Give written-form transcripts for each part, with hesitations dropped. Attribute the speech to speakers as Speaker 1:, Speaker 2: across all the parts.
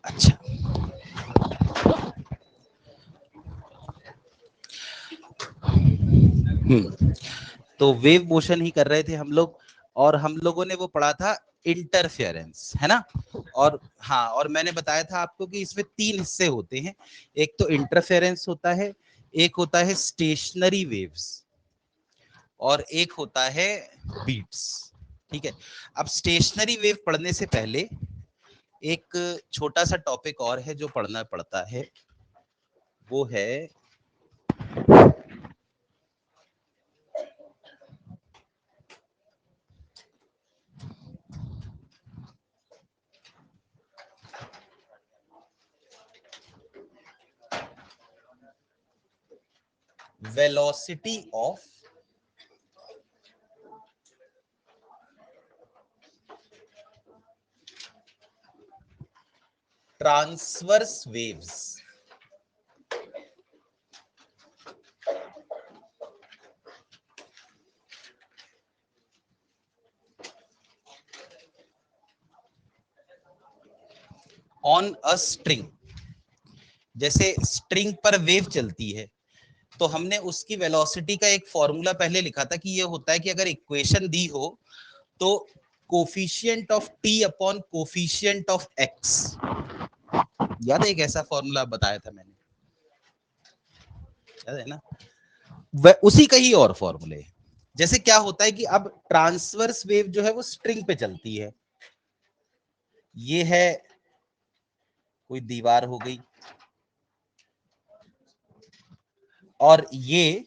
Speaker 1: अच्छा, तो wave motion ही कर रहे थे हम लोग, और हम लोगों ने वो पढ़ा था इंटरफेरेंस, है ना। और हाँ, और मैंने बताया था आपको कि इसमें 3 हिस्से होते हैं। एक तो इंटरफेरेंस होता है, एक होता है स्टेशनरी वेव्स, और एक होता है बीट्स। ठीक है। अब स्टेशनरी वेव पढ़ने से पहले एक छोटा सा टॉपिक और है जो पढ़ना पड़ता है, वो है velocity of transverse waves. On a string, जैसे स्ट्रिंग पर वेव चलती है, तो हमने उसकी वेलोसिटी का एक फॉर्मूला पहले लिखा था कि ये होता है कि अगर इक्वेशन दी हो तो coefficient of T upon coefficient of x, याद है एक ऐसा फॉर्मूला बताया था मैंने, याद है ना। वह उसी का ही और फॉर्मूले। जैसे क्या होता है कि अब ट्रांसवर्स वेव जो है वो स्ट्रिंग पे चलती है, ये है कोई दीवार हो गई, और ये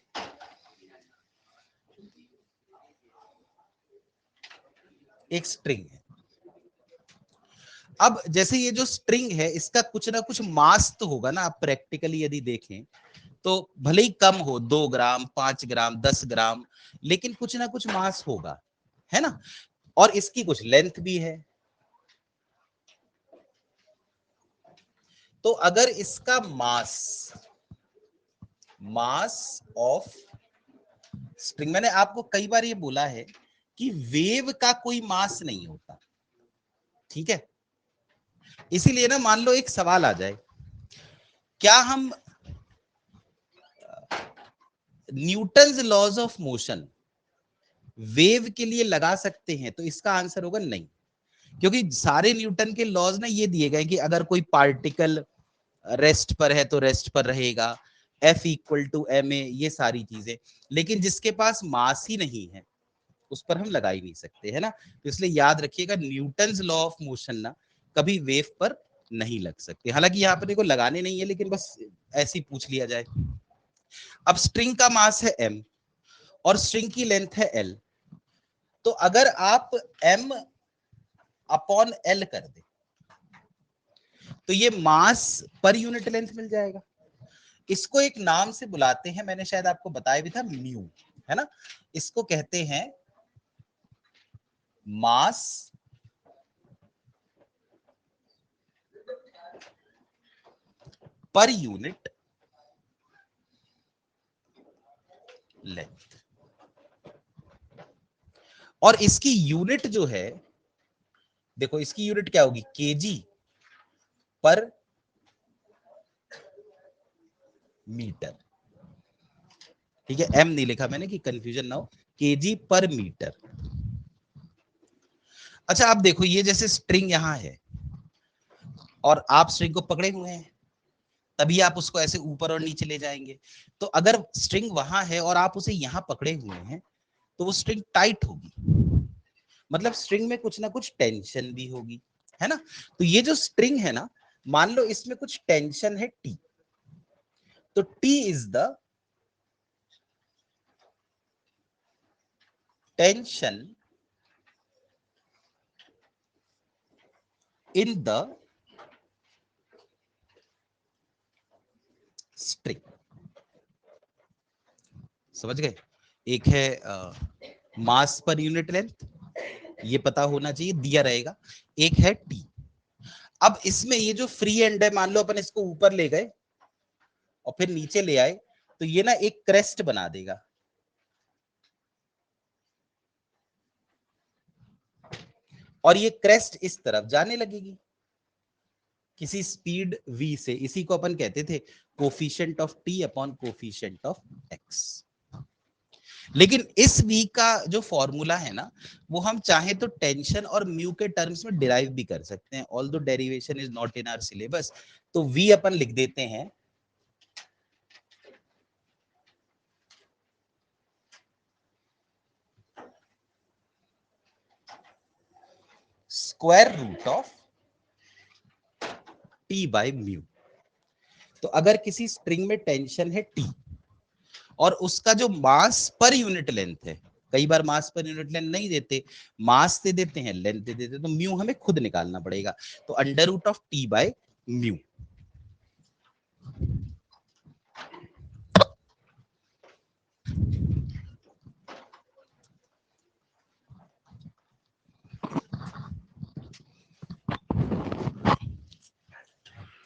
Speaker 1: एक स्ट्रिंग है। अब जैसे ये जो स्ट्रिंग है इसका कुछ ना कुछ मास तो होगा ना, आप प्रैक्टिकली यदि देखें तो भले ही कम हो, 2 ग्राम, 5 ग्राम, 10 ग्राम, लेकिन कुछ ना कुछ मास होगा, है ना। और इसकी कुछ लेंथ भी है। तो अगर इसका मास, मास ऑफ स्ट्रिंग, मैंने आपको कई बार ये बोला है कि वेव का कोई मास नहीं होता, ठीक है। इसीलिए ना, मान लो एक सवाल आ जाए, क्या हम Newton's laws of motion wave के लिए लगा सकते हैं, तो इसका आंसर होगा नहीं, क्योंकि सारे न्यूटन के लॉज ना ये दिए गए कि अगर कोई पार्टिकल रेस्ट पर है तो रेस्ट पर रहेगा, F इक्वल टू ma, ये सारी चीजें। लेकिन जिसके पास मास ही नहीं है उस पर हम लगा ही नहीं सकते, है ना। तो इसलिए याद रखिएगा, न्यूटन्स लॉ ऑफ मोशन ना कभी वेव पर नहीं लग सकते। हालांकि यहाँ पर को लगाने नहीं है, लेकिन बस ऐसे ही पूछ लिया जाए। अब स्ट्रिंग का मास है m और स्ट्रिंग की लेंथ है l, तो अगर आप m अपॉन l कर दे तो ये मास पर यूनिट लेंथ मिल जाएगा। इसको एक नाम से बुलाते हैं, मैंने शायद आपको बताया भी था, म्यू, है ना। इसको कहते हैं मास पर यूनिट लेंथ, और इसकी यूनिट जो है, देखो इसकी यूनिट क्या होगी, केजी पर मीटर। ठीक है, एम नहीं लिखा मैंने कि कंफ्यूजन ना हो, केजी पर मीटर। अच्छा, आप देखो ये जैसे स्ट्रिंग यहां है और आप स्ट्रिंग को पकड़े हुए हैं, तभी आप उसको ऐसे ऊपर और नीचे ले जाएंगे। तो अगर स्ट्रिंग वहां है और आप उसे यहां पकड़े हुए हैं तो वो स्ट्रिंग टाइट होगी, मतलब स्ट्रिंग में कुछ ना कुछ टेंशन भी होगी, है ना। तो ये जो स्ट्रिंग है ना, मान लो इसमें कुछ टेंशन है टी, तो T is the tension in the string. समझ गए। एक है मास पर यूनिट लेंथ, ये पता होना चाहिए, दिया रहेगा। एक है टी। अब इसमें ये जो फ्री एंड है, मान लो अपन इसको ऊपर ले गए और फिर नीचे ले आए, तो ये ना एक क्रेस्ट बना देगा, और ये क्रेस्ट इस तरफ जाने लगेगी, किसी स्पीड v से, इसी को अपन कहते थे coefficient of t upon coefficient of x। लेकिन इस v का जो फॉर्मूला है ना, वो हम चाहे तो टेंशन और म्यू के टर्म्स में डिराइव भी कर सकते हैं, although derivation is not in our syllabus. तो v अपन लिख देते हैं square root of t by mu. तो अगर किसी स्ट्रिंग में टेंशन है t और उसका जो मास पर यूनिट लेंथ है, कई बार मास पर यूनिट लेंथ नहीं देते, मास दे देते हैं, लेंथ दे देते हैं, तो म्यू हमें खुद निकालना पड़ेगा। तो under root of T by mu.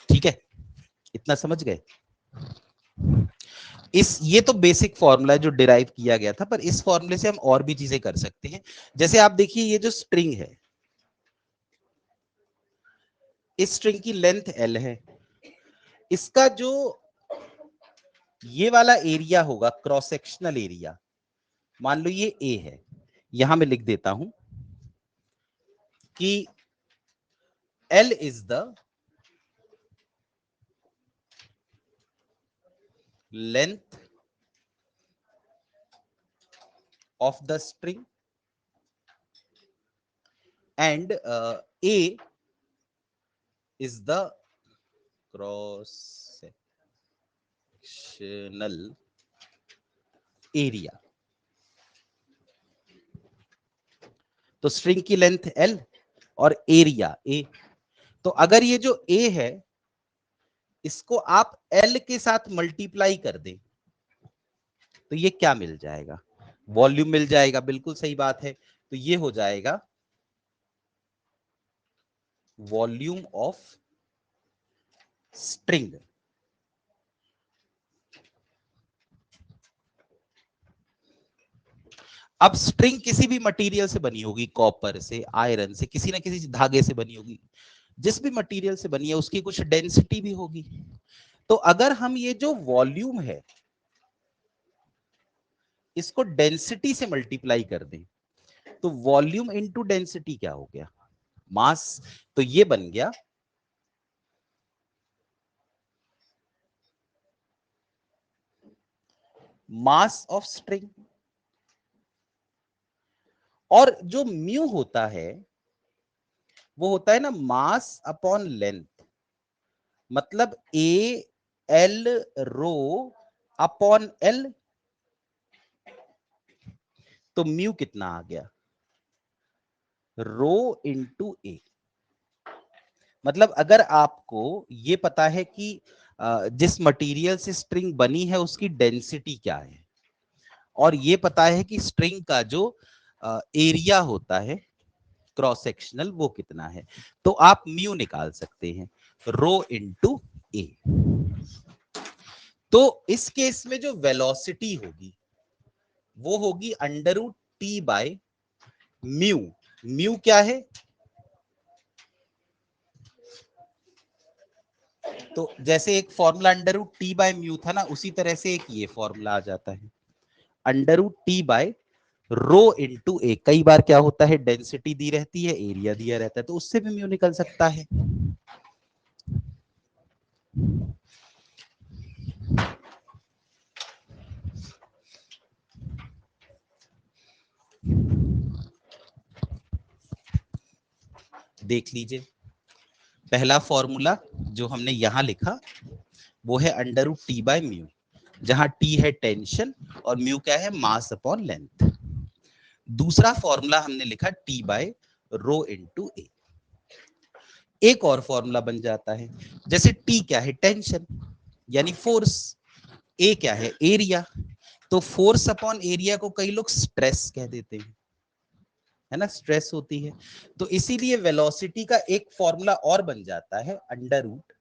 Speaker 1: ठीक है, इतना समझ गए। ये तो बेसिक फॉर्मूला है जो डिराइव किया गया था, पर इस फॉर्मूले से हम और भी चीजें कर सकते हैं। जैसे आप देखिए, ये जो स्ट्रिंग है, इस स्ट्रिंग की लेंथ L है, इसका जो ये वाला एरिया होगा, क्रॉस सेक्शनल एरिया, मान लो ये A है, यहां मैं लिख देता हूं कि L is the length of the string and A is the cross sectional area। तो स्ट्रिंग की लेंथ L और एरिया A। तो अगर ये जो A है, इसको आप L के साथ मल्टीप्लाई कर दें, तो ये क्या मिल जाएगा? वॉल्यूम मिल जाएगा। बिल्कुल सही बात है। तो ये हो जाएगा वॉल्यूम ऑफ स्ट्रिंग। अब स्ट्रिंग किसी भी मटेरियल से बनी होगी, कॉपर से, आयरन से, किसी ना किसी धागे से बनी होगी। जिस भी मटेरियल से बनी है उसकी कुछ डेंसिटी भी होगी। तो अगर हम ये जो वॉल्यूम है इसको डेंसिटी से मल्टीप्लाई कर दें, तो वॉल्यूम इनटू डेंसिटी क्या हो गया? मास। तो ये बन गया मास ऑफ स्ट्रिंग। और जो म्यू होता है वो होता है ना मास अपॉन लेंथ, मतलब A L rho upon L. तो म्यू कितना आ गया? रो इंटू ए। मतलब अगर आपको ये पता है कि जिस मटेरियल से स्ट्रिंग बनी है उसकी डेंसिटी क्या है, और ये पता है कि स्ट्रिंग का जो एरिया होता है क्रॉस सेक्शनल वो कितना है, तो आप म्यू निकाल सकते हैं, रो इंटू ए। तो इस केस में जो वेलोसिटी होगी वो होगी under root T by mu. Mu क्या है? तो जैसे एक formula under root T by mu था ना, उसी तरह से एक ये फॉर्मूला आ जाता है under root T by rho into ए। कई बार क्या होता है, डेंसिटी दी रहती है, एरिया दिया रहता है, तो उससे भी म्यू निकल सकता है। देख लीजिए, पहला फॉर्मूला जो हमने यहां लिखा वो है under root T by mu, जहां टी है टेंशन और म्यू क्या है? Mass upon length. दूसरा फॉर्मूला हमने लिखा T by rho into A. एक और फॉर्मूला बन जाता है, जैसे टी क्या है? टेंशन यानी फोर्स, ए क्या है? एरिया। तो फोर्स अपॉन एरिया को कई लोग स्ट्रेस कह देते हैं, है ना, स्ट्रेस होती है। तो इसीलिए वेलोसिटी का एक फॉर्मूला और बन जाता है अंडर रूट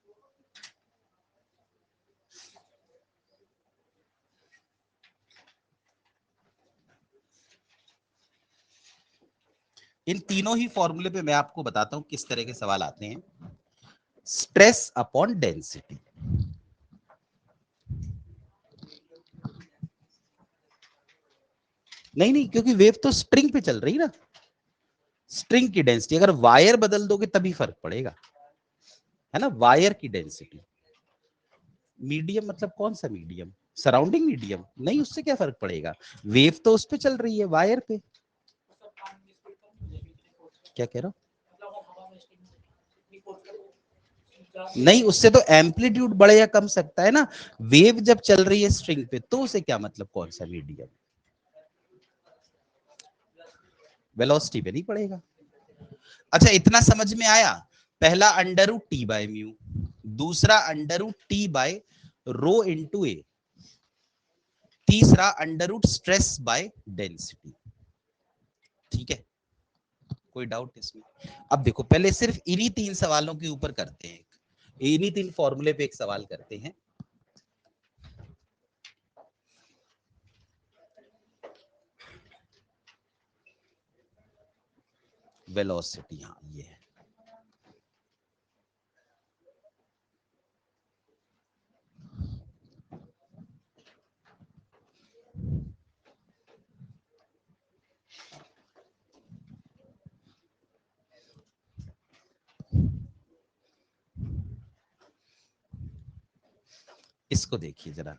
Speaker 1: इन तीनों ही फॉर्मूले पे मैं आपको बताता हूं किस तरह के सवाल आते हैं। Stress upon density. नहीं नहीं, क्योंकि वेव तो स्ट्रिंग पे चल रही ना, स्ट्रिंग की डेंसिटी, अगर वायर बदल दोगे तभी फर्क पड़ेगा, है ना, वायर की डेंसिटी। मीडियम मतलब कौन सा मीडियम? Surrounding medium? नहीं, उससे क्या फर्क पड़ेगा, वेव तो उस पे चल रही है, वायर पे। क्या कह रहा हूं? नहीं, उससे तो एम्पलीट्यूड बढ़े या कम सकता है ना, वेव जब चल रही है स्ट्रिंग पे तो उसे क्या मतलब कौन सा मीडियम, वेलोसिटी पे नहीं पड़ेगा। अच्छा, इतना समझ में आया? पहला under root T by mu, दूसरा under root T by rho into A, तीसरा under root stress by density. ठीक है, कोई डाउट इसमें? अब देखो, पहले सिर्फ इन्हीं तीन सवालों के ऊपर करते हैं, इन्हीं तीन फॉर्मूले पे एक सवाल करते हैं। वेलोसिटी, हाँ ये है। इसको देखिए जरा,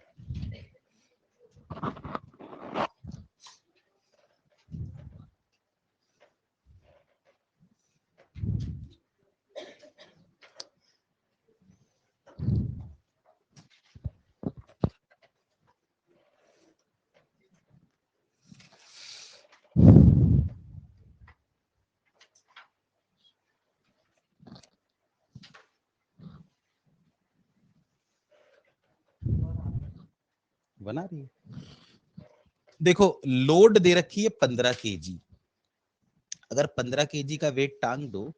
Speaker 1: बना रही है। देखो, लोड दे रखी है 15 kg, अगर 15 kg का वेट टांग दो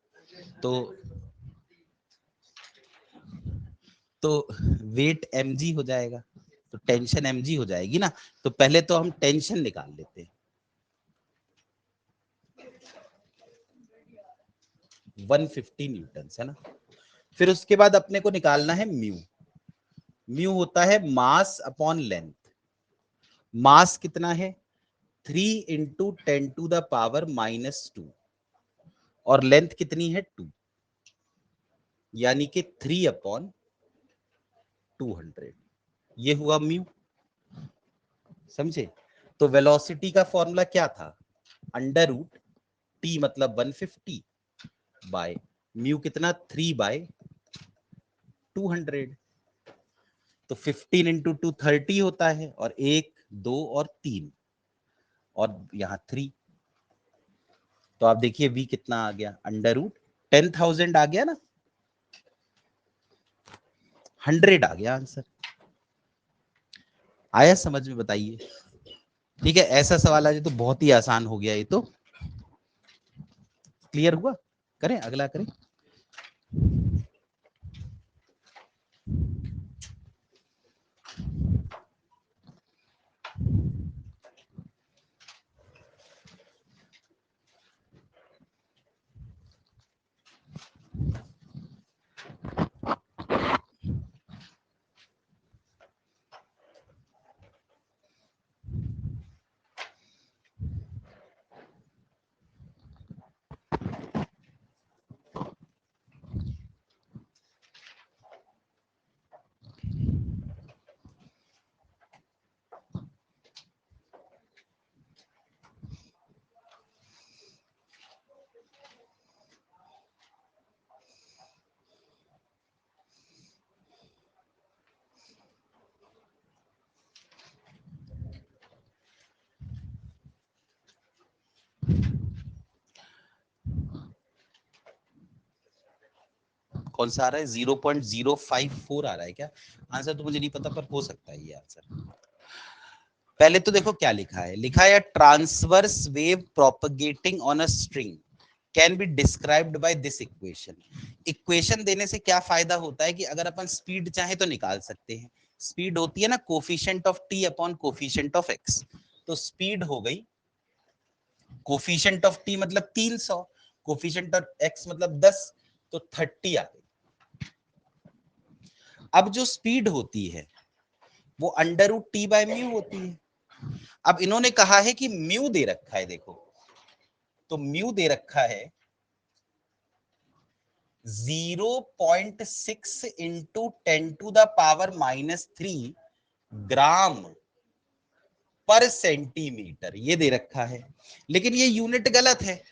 Speaker 1: तो वेट mg हो जाएगा, तो टेंशन mg हो जाएगी ना। तो पहले तो हम टेंशन निकाल लेते हैं, 150 न्यूटन है ना। फिर उसके बाद अपने को निकालना है म्यू। म्यू होता है मास अपॉन लेंथ। मास कितना है? 3 × 10⁻⁻², और लेंथ कितनी है? 2, यानी कि 3/200। ये हुआ म्यू, समझे? तो वेलोसिटी का फॉर्मूला क्या था? अंडर रूट टी मतलब 150 बाय म्यू कितना? 3/200। तो 15 × 2 30 होता है, और 1 2 और 3, और यहाँ 3। तो आप देखिए v कितना आ गया? अंडर रूट 10,000 आ गया ना, 100 आ गया आंसर। आया समझ में? बताइए। ठीक है, ऐसा सवाल आ जाए तो बहुत ही आसान हो गया ये तो। क्लियर हुआ? करें अगला, करें। कौन सा आ रहा है? 0.054 आ रहा है क्या? आंसर तो मुझे नहीं पता, पर हो सकता है ये आंसर। पहले तो देखो क्या लिखा है, लिखा है transverse wave propagating on a string can be described by this equation. Equation देने से क्या फायदा होता है कि अगर अपन स्पीड चाहे तो निकाल सकते हैं। स्पीड होती है ना coefficient of T upon coefficient of x. तो स्पीड हो गई कोफिशिएंट ऑफ टी मतलब 300, कोफिशिएंट ऑफ एक्स मतलब 10, तो 30 आ गई। अब जो स्पीड होती है वो under root T by mu होती है। अब इन्होंने कहा है कि म्यू दे रखा है, देखो तो म्यू दे रखा है 0.6 इंटू 10⁻³ ग्राम पर सेंटीमीटर, ये दे रखा है। लेकिन ये यूनिट गलत है,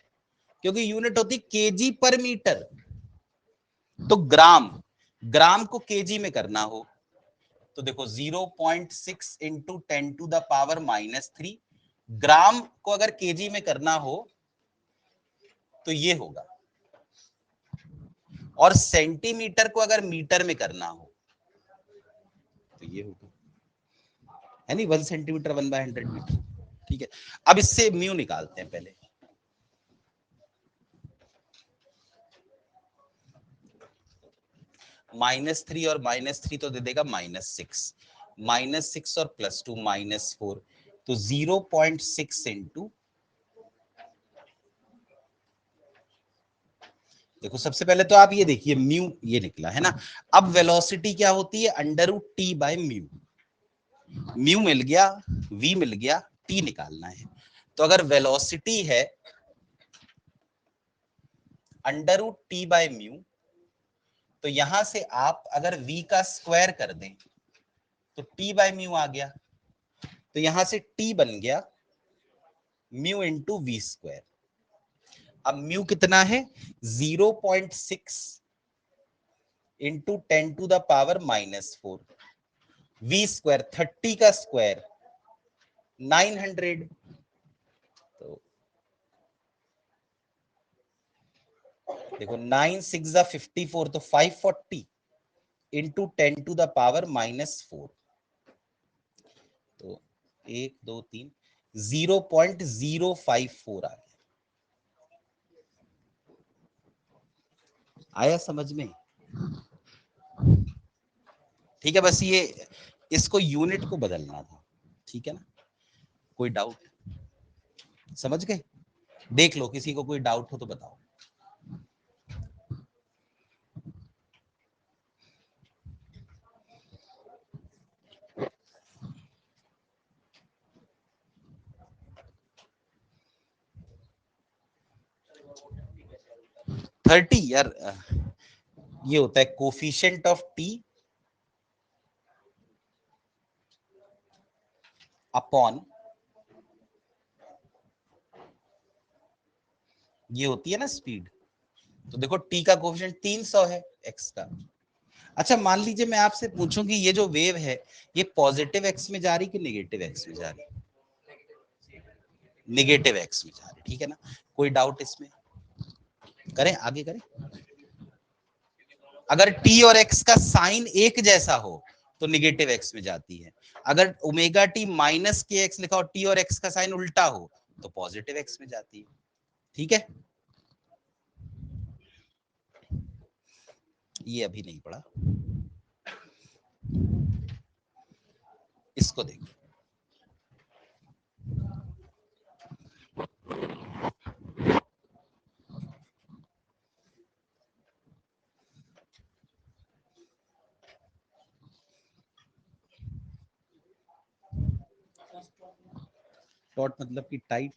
Speaker 1: क्योंकि यूनिट होती केजी पर मीटर। तो ग्राम को केजी में करना हो तो देखो 0.6 इंटू 10⁻³ ग्राम को अगर केजी में करना हो तो ये होगा, और सेंटीमीटर को अगर मीटर में करना हो तो ये होगा, है नहीं, 1 सेंटीमीटर 1/100 मीटर। ठीक है, अब इससे म्यू निकालते हैं पहले। -3 और -3 तो दे देगा -6, -6 और +2 -4, तो 0.6 इंटू, देखो सबसे पहले तो आप ये देखिए म्यू ये निकला है ना। अब वेलोसिटी क्या होती है, under root T by mu. Mu मिल गया, वी मिल गया, टी निकालना है। तो अगर वेलोसिटी है under root T by mu, तो यहां से आप अगर v का स्क्वायर कर दें तो t बाय म्यू आ गया, तो यहां से t बन गया म्यू इंटू वी स्क्वायर। अब म्यू कितना है, 0.6 इंटू 10⁻⁻⁴, वी स्क्वायर 30 का स्क्वायर 900, तो देखो 9 6 54, तो 540 इंटू 10⁻⁻⁴, तो 1 2 3 0.054 आ गया। आया समझ में? ठीक है, बस ये इसको यूनिट को बदलना था, ठीक है ना। कोई डाउट? समझ गए? देख लो, किसी को कोई डाउट हो तो बताओ। थर्टी यार, ये होता है कोफिशिएंट ऑफ टी अपॉन, ये होती है ना स्पीड। तो देखो टी का कोफिशिएंट 300 है एक्स का। अच्छा मान लीजिए मैं आपसे पूछूं कि ये जो वेव है ये पॉजिटिव एक्स में जा रही कि नेगेटिव एक्स में जा रही? नेगेटिव एक्स में जा रही, ठीक है ना। कोई डाउट इसमें? करें आगे करें। अगर टी और एक्स का साइन एक जैसा हो तो निगेटिव एक्स में जाती है। अगर ओमेगा टी माइनस के एक्स लिखा हो, टी और एक्स का साइन उल्टा हो तो पॉजिटिव एक्स में जाती है। ठीक है, ये अभी नहीं पढ़ा, इसको देखो। टॉट मतलब कि टाइट।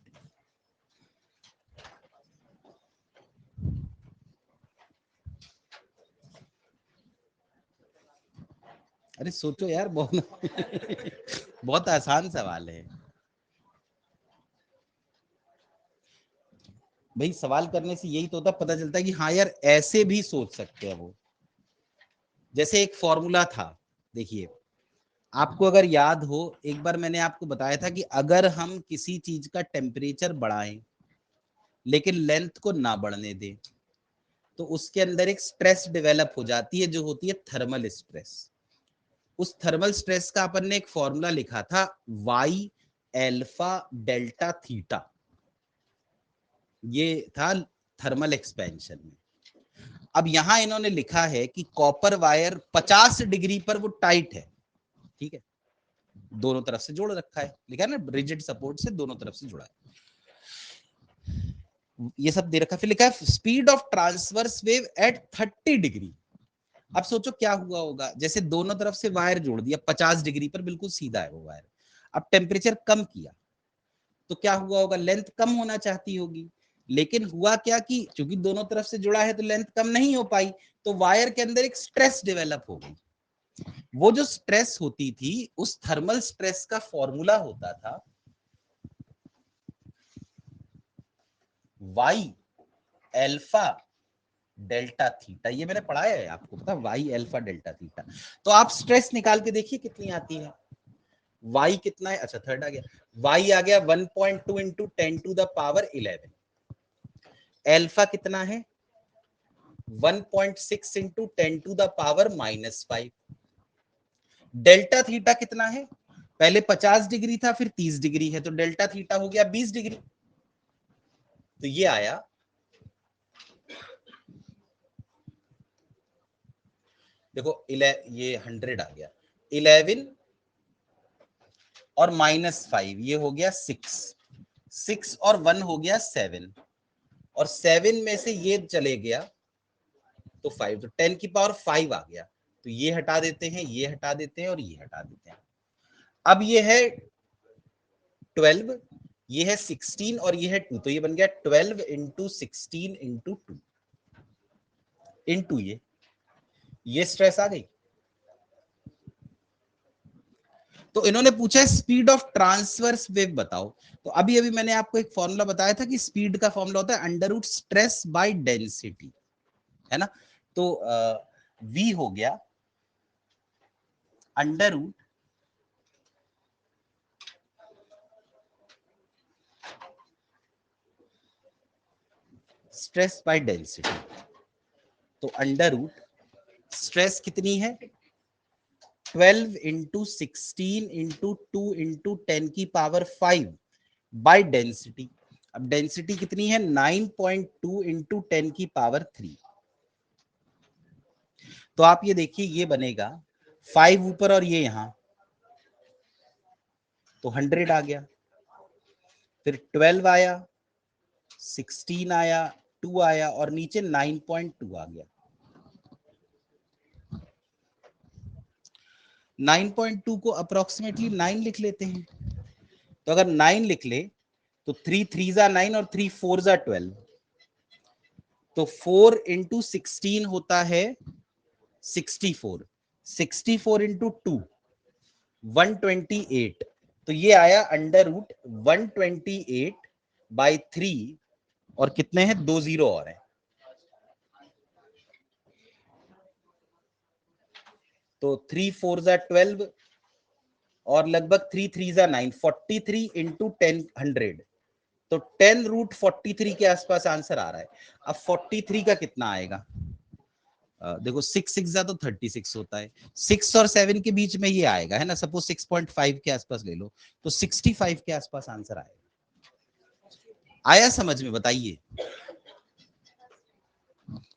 Speaker 1: अरे सोचो यार, बहुत बहुत आसान सवाल है भाई। सवाल करने से यही तो होता, पता चलता है कि हाँ यार ऐसे भी सोच सकते हैं वो। जैसे एक फॉर्मूला था, देखिए आपको अगर याद हो, एक बार मैंने आपको बताया था कि अगर हम किसी चीज का टेम्परेचर बढ़ाएं लेकिन लेंथ को ना बढ़ने दें तो उसके अंदर एक स्ट्रेस डेवलप हो जाती है जो होती है थर्मल स्ट्रेस। उस थर्मल स्ट्रेस का अपन ने एक फॉर्मूला लिखा था, वाई एल्फा डेल्टा थीटा, ये था थर्मल एक्सपेंशन में। अब यहां इन्होंने लिखा है कि कॉपर वायर 50 डिग्री पर वो टाइट है, ठीक है, दोनों तरफ से जोड़ रखा है, लिखा है ना रिजिड सपोर्ट से दोनों तरफ से जुड़ा है, ये सब दे रखा है। फिर लिखा है speed of transverse wave eight 30 degree. अब सोचो क्या हुआ होगा, जैसे दोनों तरफ से वायर जोड़ दिया 50 डिग्री पर, बिल्कुल सीधा है वो वायर। अब टेम्परेचर कम किया तो क्या हुआ होगा, लेंथ कम होना चाहती होगी, लेकिन हुआ क्या कि क्योंकि दोनों तरफ से जुड़ा है तो लेंथ कम नहीं हो पाई, तो वायर के अंदर एक स्ट्रेस डेवलप हो गई। वो जो स्ट्रेस होती थी, उस थर्मल स्ट्रेस का फॉर्मूला होता था वाई एल्फा डेल्टा थीटा। ये मैंने पढ़ाया है आपको, पता, वाई एल्फा डेल्टा थीटा। तो आप स्ट्रेस निकाल के देखिए कितनी आती है। वाई कितना है, अच्छा थर्ड आ गया, वाई आ गया 1.2 इंटू 10⁻11। एल्फा कितना है 1.6 इंटू 10⁻⁻5। डेल्टा थीटा कितना है, पहले 50 डिग्री था फिर 30 डिग्री है, तो डेल्टा थीटा हो गया 20 डिग्री। तो ये आया, देखो ये 100 आ गया, 11 और -5 ये हो गया 6, 6 और 1 हो गया 7, और 7 में से ये चले गया तो 5, तो 10⁵ आ गया। तो ये हटा देते हैं, ये हटा देते हैं और ये हटा देते हैं। अब ये है 12, ये है 16 और ये है 2, तो ये बन गया 12 इंटू 16 इंटू 2 इंटू ये स्ट्रेस आ गई। तो इन्होंने पूछा है स्पीड ऑफ ट्रांसवर्स वेव बताओ। तो अभी अभी मैंने आपको एक फॉर्मूला बताया था कि स्पीड का फॉर्मूला होता है under root stress by density, है ना। तो v हो गया under root stress by density. तो अंडर रूट स्ट्रेस कितनी है 12 into 16 into 2 into 10⁵ by density. अब डेंसिटी कितनी है 9.2 इंटू 10⁵3। तो आप ये देखिए ये बनेगा 5 ऊपर और ये यहां, तो 100 आ गया, फिर 12 आया, 16 आया, 2 आया और नीचे 9.2 आ गया। 9.2 को अप्रोक्सीमेटली 9 लिख लेते हैं। तो अगर 9 लिख ले तो 3 3 जा 9 और 3 4 जा 12, तो 4 इंटू 16 होता है 64, 64 इंटू 2 128। तो ये आया अंडर रूट 128/3, और कितने हैं 2 जीरो और है, तो 3 4 जा 12 और लगभग 3 3 जा 9, 43 इंटू 10 100। तो 10√43 के आसपास आंसर आ रहा है। अब 43 का कितना आएगा, देखो 6 6 जा तो 36 होता है, 6 और 7 के बीच में ये आएगा, है ना, सपोज 6.5 के आसपास ले लो, तो 65 के आसपास आंसर आएगा। आया समझ में, बताइए।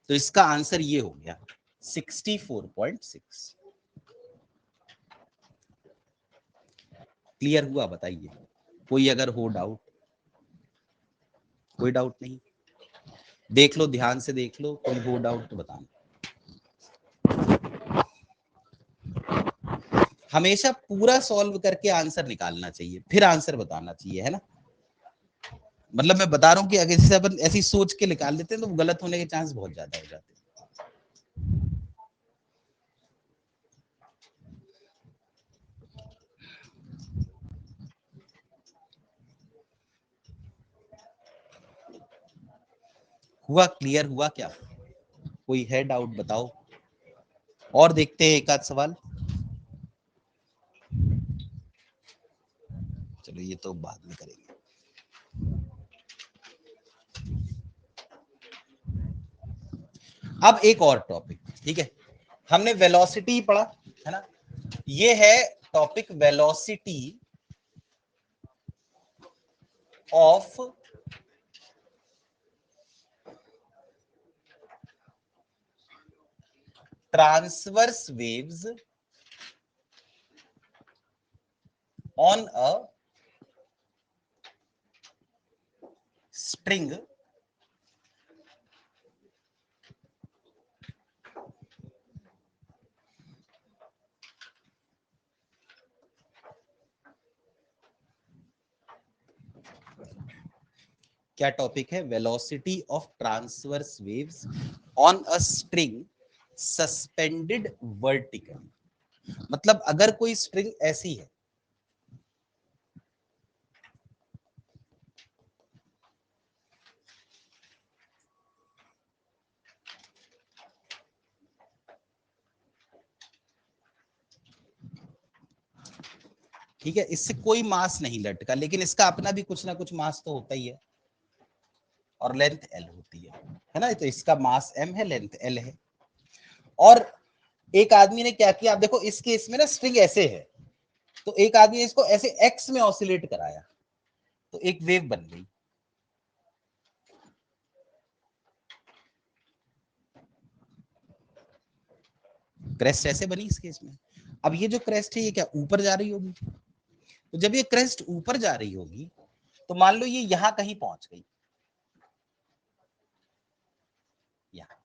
Speaker 1: तो इसका आंसर ये हो गया 64.6। क्लियर हुआ, बताइए, कोई अगर हो डाउट। कोई डाउट नहीं, देख लो ध्यान से देख लो, कोई हो डाउट तो बताना। हमेशा पूरा सॉल्व करके आंसर निकालना चाहिए, फिर आंसर बताना चाहिए, है ना। मतलब मैं बता रहा हूँ कि अगर जैसे अपन ऐसी सोच के निकाल देते हैं तो गलत होने के चांस बहुत ज्यादा हो जाते हैं। हुआ, क्लियर हुआ क्या, कोई है डाउट बताओ, और देखते हैं एक आध सवाल। चलो ये तो बाद में करेंगे। अब एक और टॉपिक, ठीक है, हमने वेलोसिटी पढ़ा, है ना, ये है topic velocity of transverse waves on a string क्या टॉपिक है? Velocity of transverse waves on a string suspended vertically. मतलब अगर कोई स्ट्रिंग ऐसी है, ठीक है, इससे कोई मास नहीं लटका, लेकिन इसका अपना भी कुछ ना कुछ मास तो होता ही है, और लेंथ एल होती है ना। तो इसका मास m है, लेंथ l है। और एक आदमी ने क्या किया, आप देखो इस केस में ना स्ट्रिंग ऐसे है, तो एक आदमी ने इसको ऐसे x में ऑसिलेट कराया, तो एक वेव बन गई। क्रेस्ट ऐसे बनी इस केस में। अब ये जो क्रेस्ट है ये क्या ऊपर जा रही होगी? तो जब ये क्रेस्ट ऊपर जा रही होगी तो मान लो ये यहां कहीं पहुंच गई, यहां,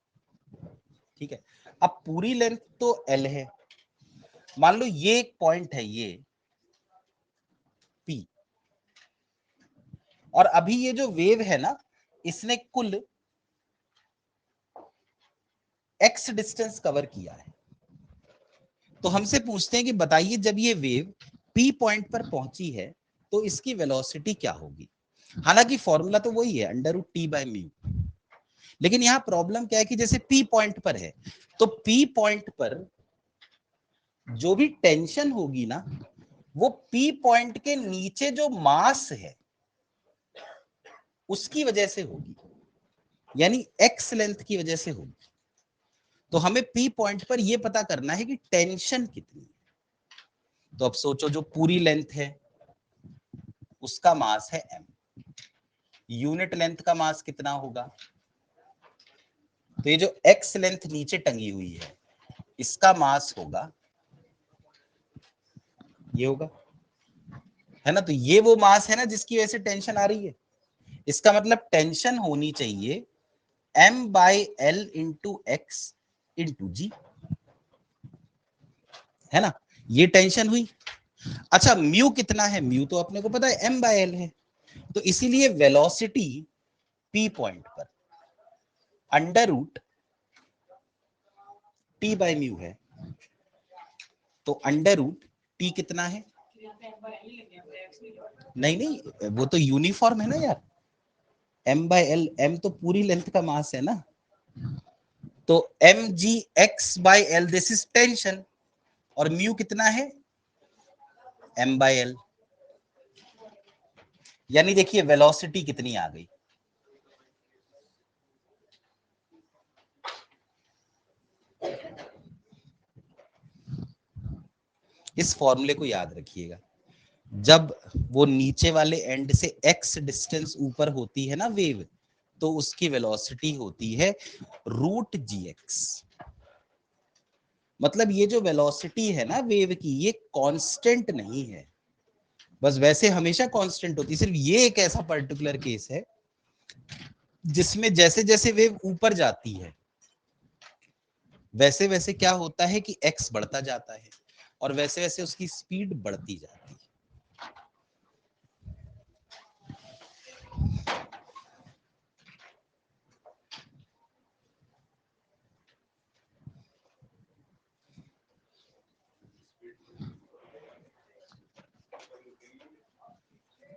Speaker 1: ठीक है। अब पूरी लेंथ तो L है, मान लो ये एक पॉइंट है ये P, और अभी ये जो वेव है ना इसने कुल x डिस्टेंस कवर किया है। तो हमसे पूछते हैं कि बताइए जब ये वेव P पॉइंट पर पहुंची है तो इसकी वेलोसिटी क्या होगी। हालांकि फॉर्मूला तो वही है √T/μ, लेकिन यहाँ प्रॉब्लम क्या है कि जैसे P पॉइंट पर है, तो P पॉइंट पर जो भी टेंशन होगी ना वो P पॉइंट के नीचे जो मास है उसकी वजह से होगी, यानी x लेंथ की वजह से होगी। तो हमें P पॉइंट पर यह पता करना है कि टेंशन कितनी है। तो अब सोचो जो पूरी लेंथ है उसका मास है m, यूनिट लेंथ का मास कितना होगा? तो ये जो x लेंथ नीचे टंगी हुई है इसका मास होगा, ये होगा, है ना। तो ये वो मास है ना जिसकी वजह से टेंशन आ रही है। इसका मतलब टेंशन होनी चाहिए m/l इंटू एक्स इंटू जी, है ना। ये टेंशन हुई। अच्छा म्यू कितना है? म्यू तो अपने को पता है m/l है, तो इसीलिए वेलोसिटी P पॉइंट पर √T/μ है। तो √T कितना है? नहीं नहीं, वो तो यूनिफॉर्म है ना यार, m/l, m तो पूरी लेंथ का मास है ना। तो mgx/l दिस इज टेंशन, और म्यू कितना है? m/l। यानी देखिए वेलोसिटी कितनी आ गई। इस फॉर्मूले को याद रखिएगा, जब वो नीचे वाले एंड से x डिस्टेंस ऊपर होती है ना वेव, तो उसकी वेलोसिटी होती है √gx। मतलब ये जो वेलोसिटी है ना वेव की ये कांस्टेंट नहीं है, बस वैसे हमेशा कांस्टेंट होती है। सिर्फ ये एक ऐसा पर्टिकुलर केस है जिसमें जैसे जैसे वेव ऊपर जाती है वैसे वैसे क्या होता है कि x बढ़ता जाता है और वैसे वैसे उसकी स्पीड बढ़ती जाती है।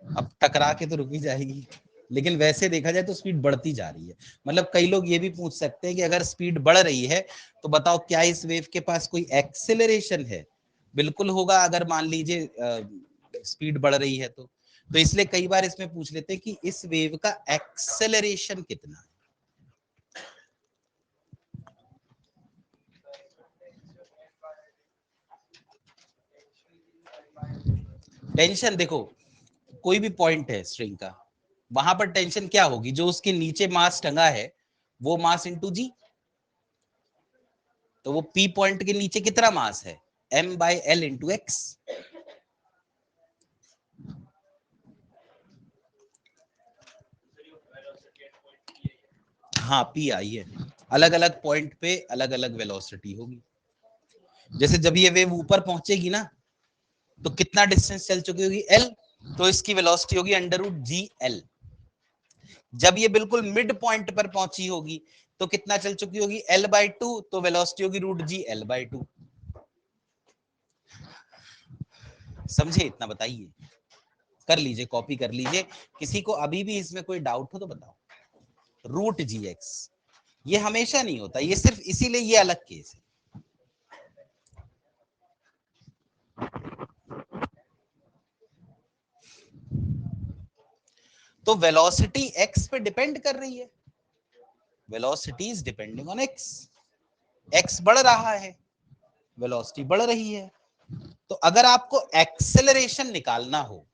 Speaker 1: अब टकरा के तो रुकी जाएगी, लेकिन वैसे देखा जाए तो स्पीड बढ़ती जा रही है। मतलब कई लोग ये भी पूछ सकते हैं कि अगर स्पीड बढ़ रही है तो बताओ क्या इस वेव के पास कोई एक्सेलरेशन है? बिल्कुल होगा, अगर मान लीजिए स्पीड बढ़ रही है तो इसलिए कई बार इसमें पूछ लेते हैं कि इस वेव का एक्सेलरेशन कितना है। टेंशन देखो, कोई भी पॉइंट है स्ट्रिंग का, वहां पर टेंशन क्या होगी? जो उसके नीचे मास टंगा है वो मास इंटू जी। तो वो P पॉइंट के नीचे कितना मास है? m/l into x. हाँ P आई है, अलग अलग पॉइंट पे अलग अलग वेलोसिटी होगी। जैसे जब ये वेव ऊपर पहुंचेगी ना तो कितना डिस्टेंस चल चुकी होगी? l, तो इसकी वेलोसिटी होगी √gl। जब ये बिल्कुल मिड पॉइंट पर पहुंची होगी तो कितना चल चुकी होगी, L/2, तो वेलोसिटी होगी √g L/2। समझे? इतना बताइए, कर लीजिए, कॉपी कर लीजिए। किसी को अभी भी इसमें कोई डाउट हो तो बताओ। √gx ये हमेशा नहीं होता, ये सिर्फ इसीलिए ये अलग केस है। तो वेलोसिटी x पे डिपेंड कर रही है, velocity is depending on x, x बढ़ रहा है, वेलोसिटी बढ़ रही है। तो अगर आपको एक्सेलरेशन निकालना हो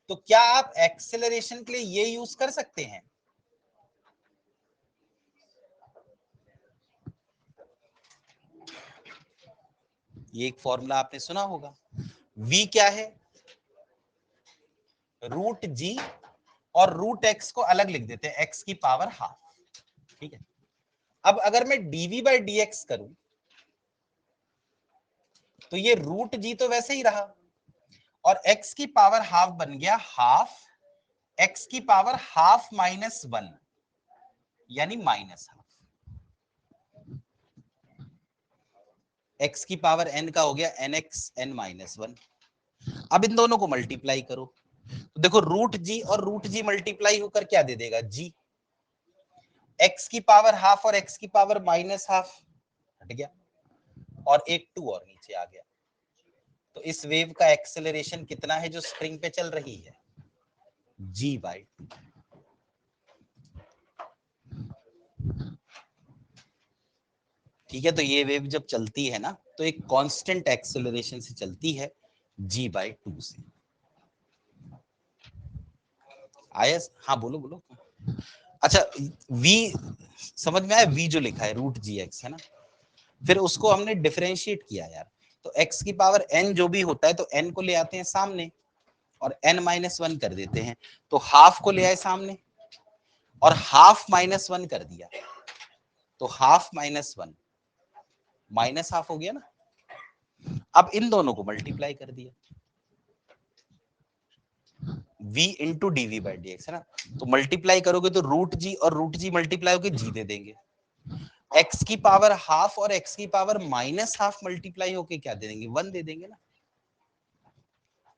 Speaker 1: तो क्या आप एक्सेलरेशन के लिए ये यूज कर सकते हैं, ये एक फॉर्मूला आपने सुना होगा, v क्या है, √g, और √x को अलग लिख देते हैं, x की पावर हाफ, ठीक है। अब अगर मैं dv/dx करूं तो ये √g तो वैसे ही रहा, और x की पावर हाफ बन गया हाफ x की पावर हाफ -1, यानी माइनस हाफ। x की पावर n का हो गया nx n-1। अब इन दोनों को मल्टीप्लाई करो तो देखो √g और √g मल्टीप्लाई होकर क्या दे देगा, g। x की पावर हाफ और x की पावर -हाफ हट गया, और एक 2 और नीचे आ गया। तो इस वेव का एक्सेलरेशन कितना है जो स्प्रिंग पे चल रही है, g/2। ठीक है, तो ये वेव जब चलती है ना तो एक कांस्टेंट एक्सेलरेशन से चलती है, g/2 से। आया? हाँ बोलो बोलो। अच्छा, v समझ में आया, v जो लिखा है √gx है ना, फिर उसको हमने डिफरेंशिएट किया यार। तो x की पावर n जो भी होता है तो n को ले आते हैं सामने और n-1 कर देते हैं, तो हाफ को ले आए सामने और हाफ -1 कर दिया, तो हाफ -1 माइनस हाफ हो गया ना। अब इन दोनों को मल्टीप्लाई कर दिया, v इंटू dv/dx है ना, तो मल्टीप्लाई करोगे तो √g और √g मल्टीप्लाई होकर g दे देंगे, x की पावर हाफ और x की पावर -हाफ मल्टीप्लाई होके क्या दे देंगे, 1 दे देंगे ना।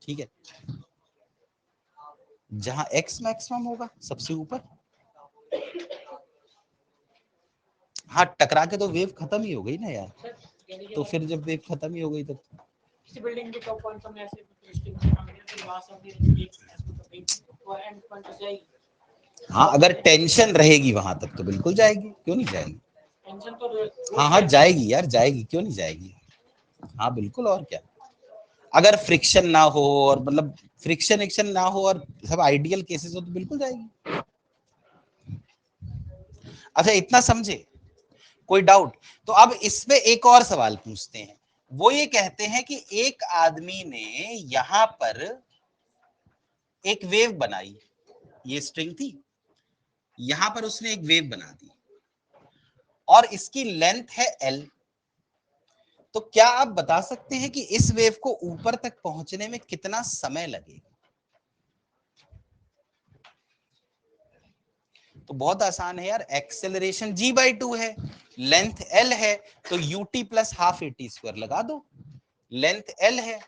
Speaker 1: ठीक है, जहां x मैक्सिमम होगा सबसे ऊपर, हाँ टकरा के तो वेव खत्म ही हो गई ना यार, तो फिर जब वेव खत्म ही हो गई तो किसी बिल्डिंग के टॉप पॉइंट में ऐसे फिर वहां से हाँ अगर टेंशन रहेगी वहां तक तो बिल्कुल जाएगी, क्यों नहीं जाएगी, टेंशन तो हाँ हाँ जाएगी यार, जाएगी, क्यों नहीं जाएगी, हाँ बिल्कुल। और क्या, अगर फ्रिक्शन ना हो और मतलब फ्रिक्शन एक्शन ना हो और सब आइडियल केसेस हो तो बिल्कुल जाएगी। अच्छा इतना समझे, कोई डाउट? तो अब इसमें एक और सवाल पूछते हैं, वो ये कहते हैं कि एक आदमी ने यहां पर एक वेव बनाई, ये स्ट्रिंग थी, यहां पर उसने एक वेव बना दी और इसकी लेंथ है L। तो क्या आप बता सकते हैं कि इस वेव को ऊपर तक पहुंचने में कितना समय लगेगा? तो बहुत आसान है यार, एक्सेलरेशन g/2 है, लेंथ L है, तो ut प्लस हाफ at² लगा दो। लेंथ L है,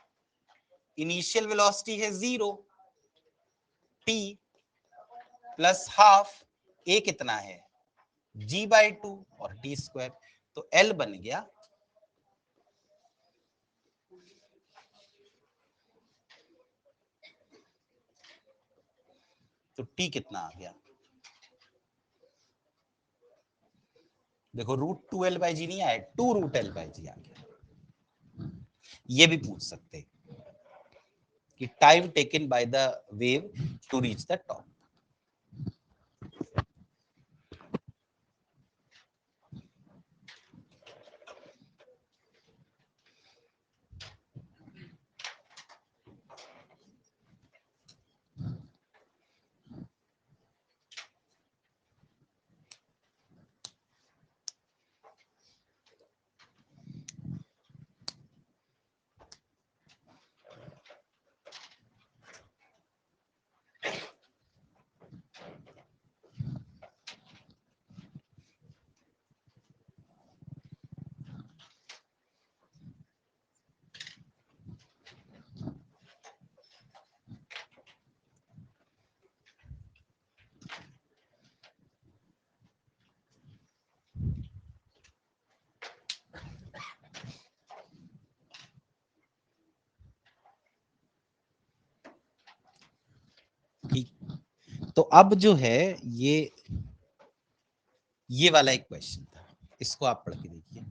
Speaker 1: इनिशियल वेलोसिटी है 0, t प्लस हाफ, a कितना है g/2 और t², तो L बन गया, तो t कितना आ गया, देखो √2L/g नहीं आया, 2√L/g आ गया। ये भी पूछ सकते कि time taken by the wave to reach the top. तो अब जो है ये वाला एक क्वेश्चन था, इसको आप पढ़ के देखिए।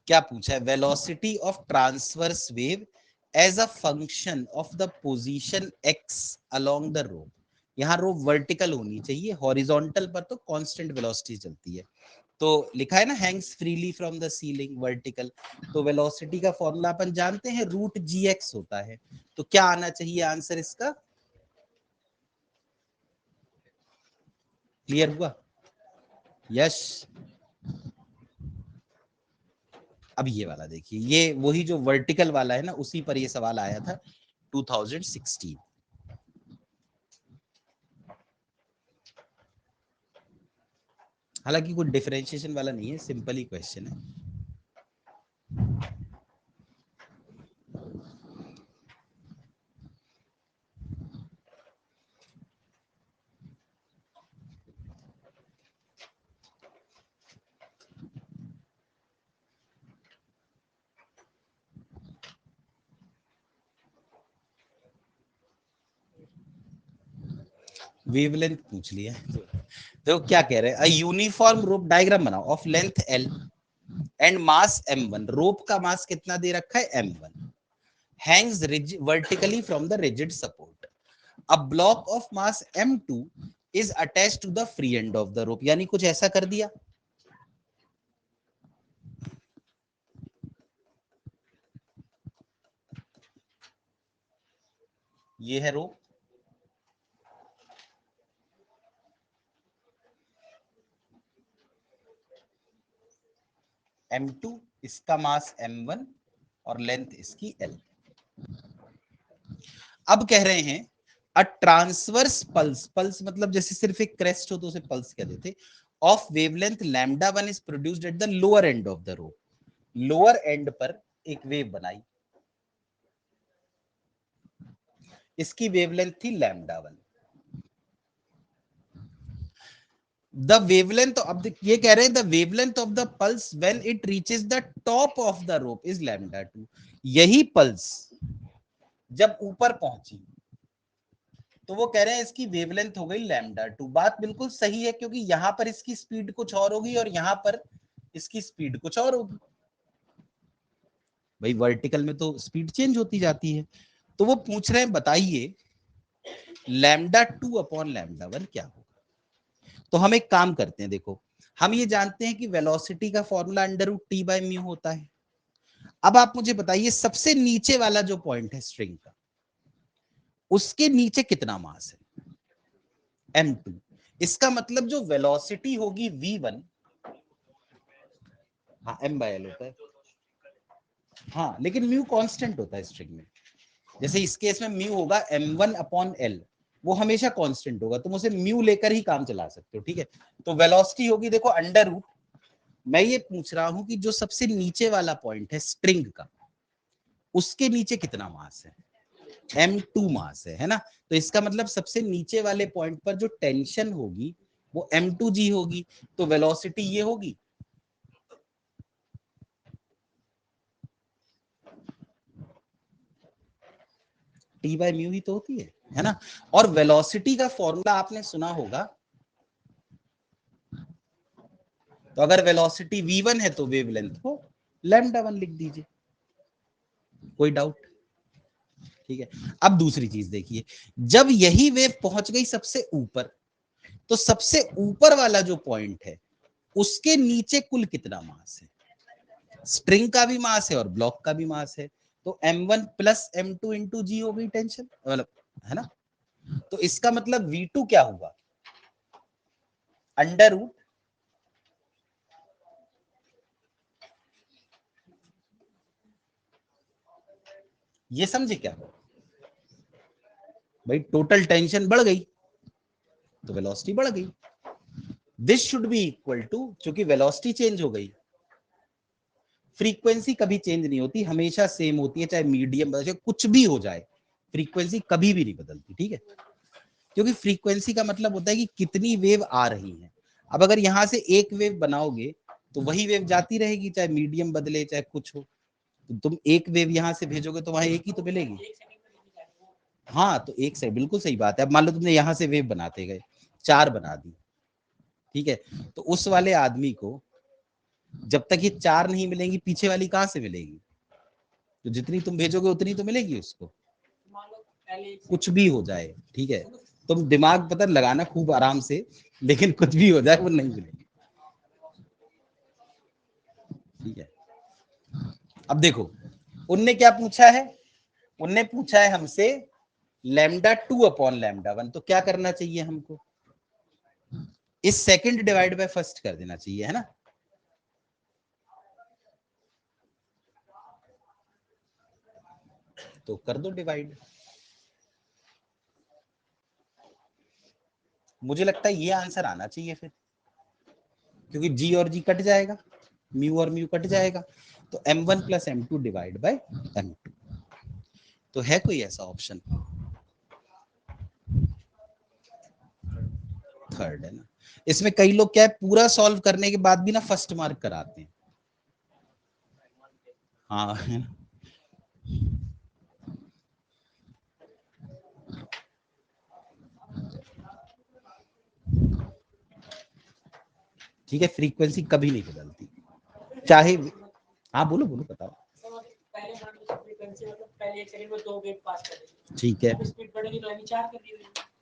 Speaker 1: क्या पूछा है? Velocity of transverse wave as a function of the position x along the rope. यहाँ रोप वर्टिकल होनी चाहिए, हॉरिजॉन्टल पर तो कांस्टेंट वेलोसिटी चलती है। तो लिखा है ना, Hanks freely from the ceiling, vertical. तो वेलोसिटी का फॉर्मूला अपन जानते हैं, रूट जी एक्स होता है। तो क्या आना चाहिए आंसर इसका? क्लियर हुआ? यस। अब ये वाला देखिए, ये वही जो वर्टिकल वाला है ना, उसी पर ये सवाल आया था 2016। हालांकि कोई डिफरेंशिएशन वाला नहीं है, सिंपल ही क्वेश्चन है। वेवलेंथ पूछ लिया। तो क्या कह रहे हैं? अ यूनिफॉर्म रोप डायग्राम बनाओ of length L and mass m1। Rope का मास कितना दे रखा है? m1। Hangs vertically from the rigid support. A block of mass m2 is attached to the free end of the rope. यानी कुछ ऐसा कर दिया। ये है रोप, m2, इसका मास m1 और लेंथ इसकी l। अब कह रहे हैं अ ट्रांसवर्स पल्स, पल्स मतलब जैसे सिर्फ एक क्रेस्ट हो तो उसे पल्स कह देते, of wavelength lambda one is produced at the lower and of the rope. Lower and पर एक वेव बनाई, इसकी वेवलेंथ थी लैम्डा वन। द वेवलेंथ, अब ये कह रहे हैं the wavelength of the pulse when it reaches the top of the rope is lambda two. यही पल्स जब ऊपर पहुंची तो वो कह रहे हैं इसकी वेवलेंथ हो गई लैम्डा टू। बात बिल्कुल सही है, क्योंकि यहां पर इसकी स्पीड कुछ और होगी और यहां पर इसकी स्पीड कुछ और होगी। भाई वर्टिकल में तो स्पीड चेंज होती जाती है। तो वो पूछ रहे हैं बताइए lambda two upon lambda one क्या होगा। तो हम एक काम करते हैं, देखो हम ये जानते हैं कि वेलोसिटी का formula under root T by mu होता है। अब आप मुझे बताइए सबसे नीचे वाला जो पॉइंट है स्ट्रिंग का, उसके नीचे कितना मास है? m2। इसका मतलब जो वेलोसिटी होगी v1, हाँ m बाय l होता है। हाँ लेकिन म्यू कांस्टेंट होता है स्ट्रिंग में। जैसे इस केस में म्यू होगा m1 अपॉन l, वो हमेशा कांस्टेंट होगा, तुम उसे म्यू लेकर ही काम चला सकते हो, ठीक है। तो वेलोसिटी होगी देखो अंडर रूट, मैं ये पूछ रहा हूं कि जो सबसे नीचे वाला पॉइंट है स्ट्रिंग का, उसके नीचे कितना मास है? m2 मास है ना। तो इसका मतलब सबसे नीचे वाले पॉइंट पर जो टेंशन होगी वो m2g होगी। तो वेलोसिटी ये होगी, टी बाय म्यू ही तो होती है ना। और वेलोसिटी का फॉर्मूला आपने सुना होगा, तो अगर वेलोसिटी v1 है तो वेवलेंथ को लैम्डा वन लिख दीजिए। कोई डाउट? ठीक है। अब दूसरी चीज देखिए, जब यही वेव पहुंच गई सबसे ऊपर, तो सबसे ऊपर वाला जो पॉइंट है उसके नीचे कुल कितना मास है? स्ट्रिंग का भी मास है और ब्लॉक का भी मास है। तो m1 प्लस m2 इंटू जी हो गई टेंशन, मतलब है ना। तो इसका मतलब v2 क्या हुआ? अंडर रूट ये समझे क्या? भाई टोटल टेंशन बढ़ गई तो वेलोसिटी बढ़ गई। This should be equal to, क्योंकि वेलोसिटी चेंज हो गई, फ्रीक्वेंसी कभी चेंज नहीं होती, हमेशा सेम होती है, चाहे मीडियम बदले कुछ भी हो जाए, फ्रीक्वेंसी कभी भी नहीं बदलती, ठीक है। क्योंकि फ्रीक्वेंसी का मतलब होता है कि कितनी वेव आ रही है। अब अगर यहां से एक वेव बनाओगे तो वही वेव जाती रहेगी, चाहे मीडियम बदले चाहे कुछ हो। तो तुम एक वेव यहां से भेजोगे तो वहां एक ही तो मिलेगी। हाँ, तो एक से बिल्कुल सही बात है। अब मान लो तुमने यहां से वेव बनाते गए, 4 बना दी, ठीक है, तो उस वाले आदमी को जब तक ये 4 नहीं मिलेंगी, पीछे वाली कहां से मिलेगी? तो जितनी तुम भेजोगे उतनी तो मिलेगी उसको, कुछ भी हो जाए, ठीक है। तुम दिमाग पता लगाना खूब आराम से, लेकिन कुछ भी हो जाए वो नहीं मिलेगी, ठीक है। अब देखो उनने क्या पूछा है, उनने पूछा है हमसे λ2/λ1, तो क्या करना चाहिए हमको, इस सेकंड डिवाइड बाय फर्स्ट कर देना चाहिए, है ना। तो कर दो डिवाइड। मुझे लगता है ये आंसर आना चाहिए फिर, क्योंकि जी और जी कट जाएगा, म्यू और म्यू कट जाएगा, तो m1 plus m2 divide by m2। तो है कोई ऐसा ऑप्शन? थर्ड है ना। इसमें कई लोग क्या है, पूरा सॉल्व करने के बाद भी ना फर्स्ट मार्क कराते हैं। हाँ है ना। ठीक है, फ्रीक्वेंसी कभी नहीं बदलती, चाहे। हाँ बोलो बोलो, बताओ। ठीक है,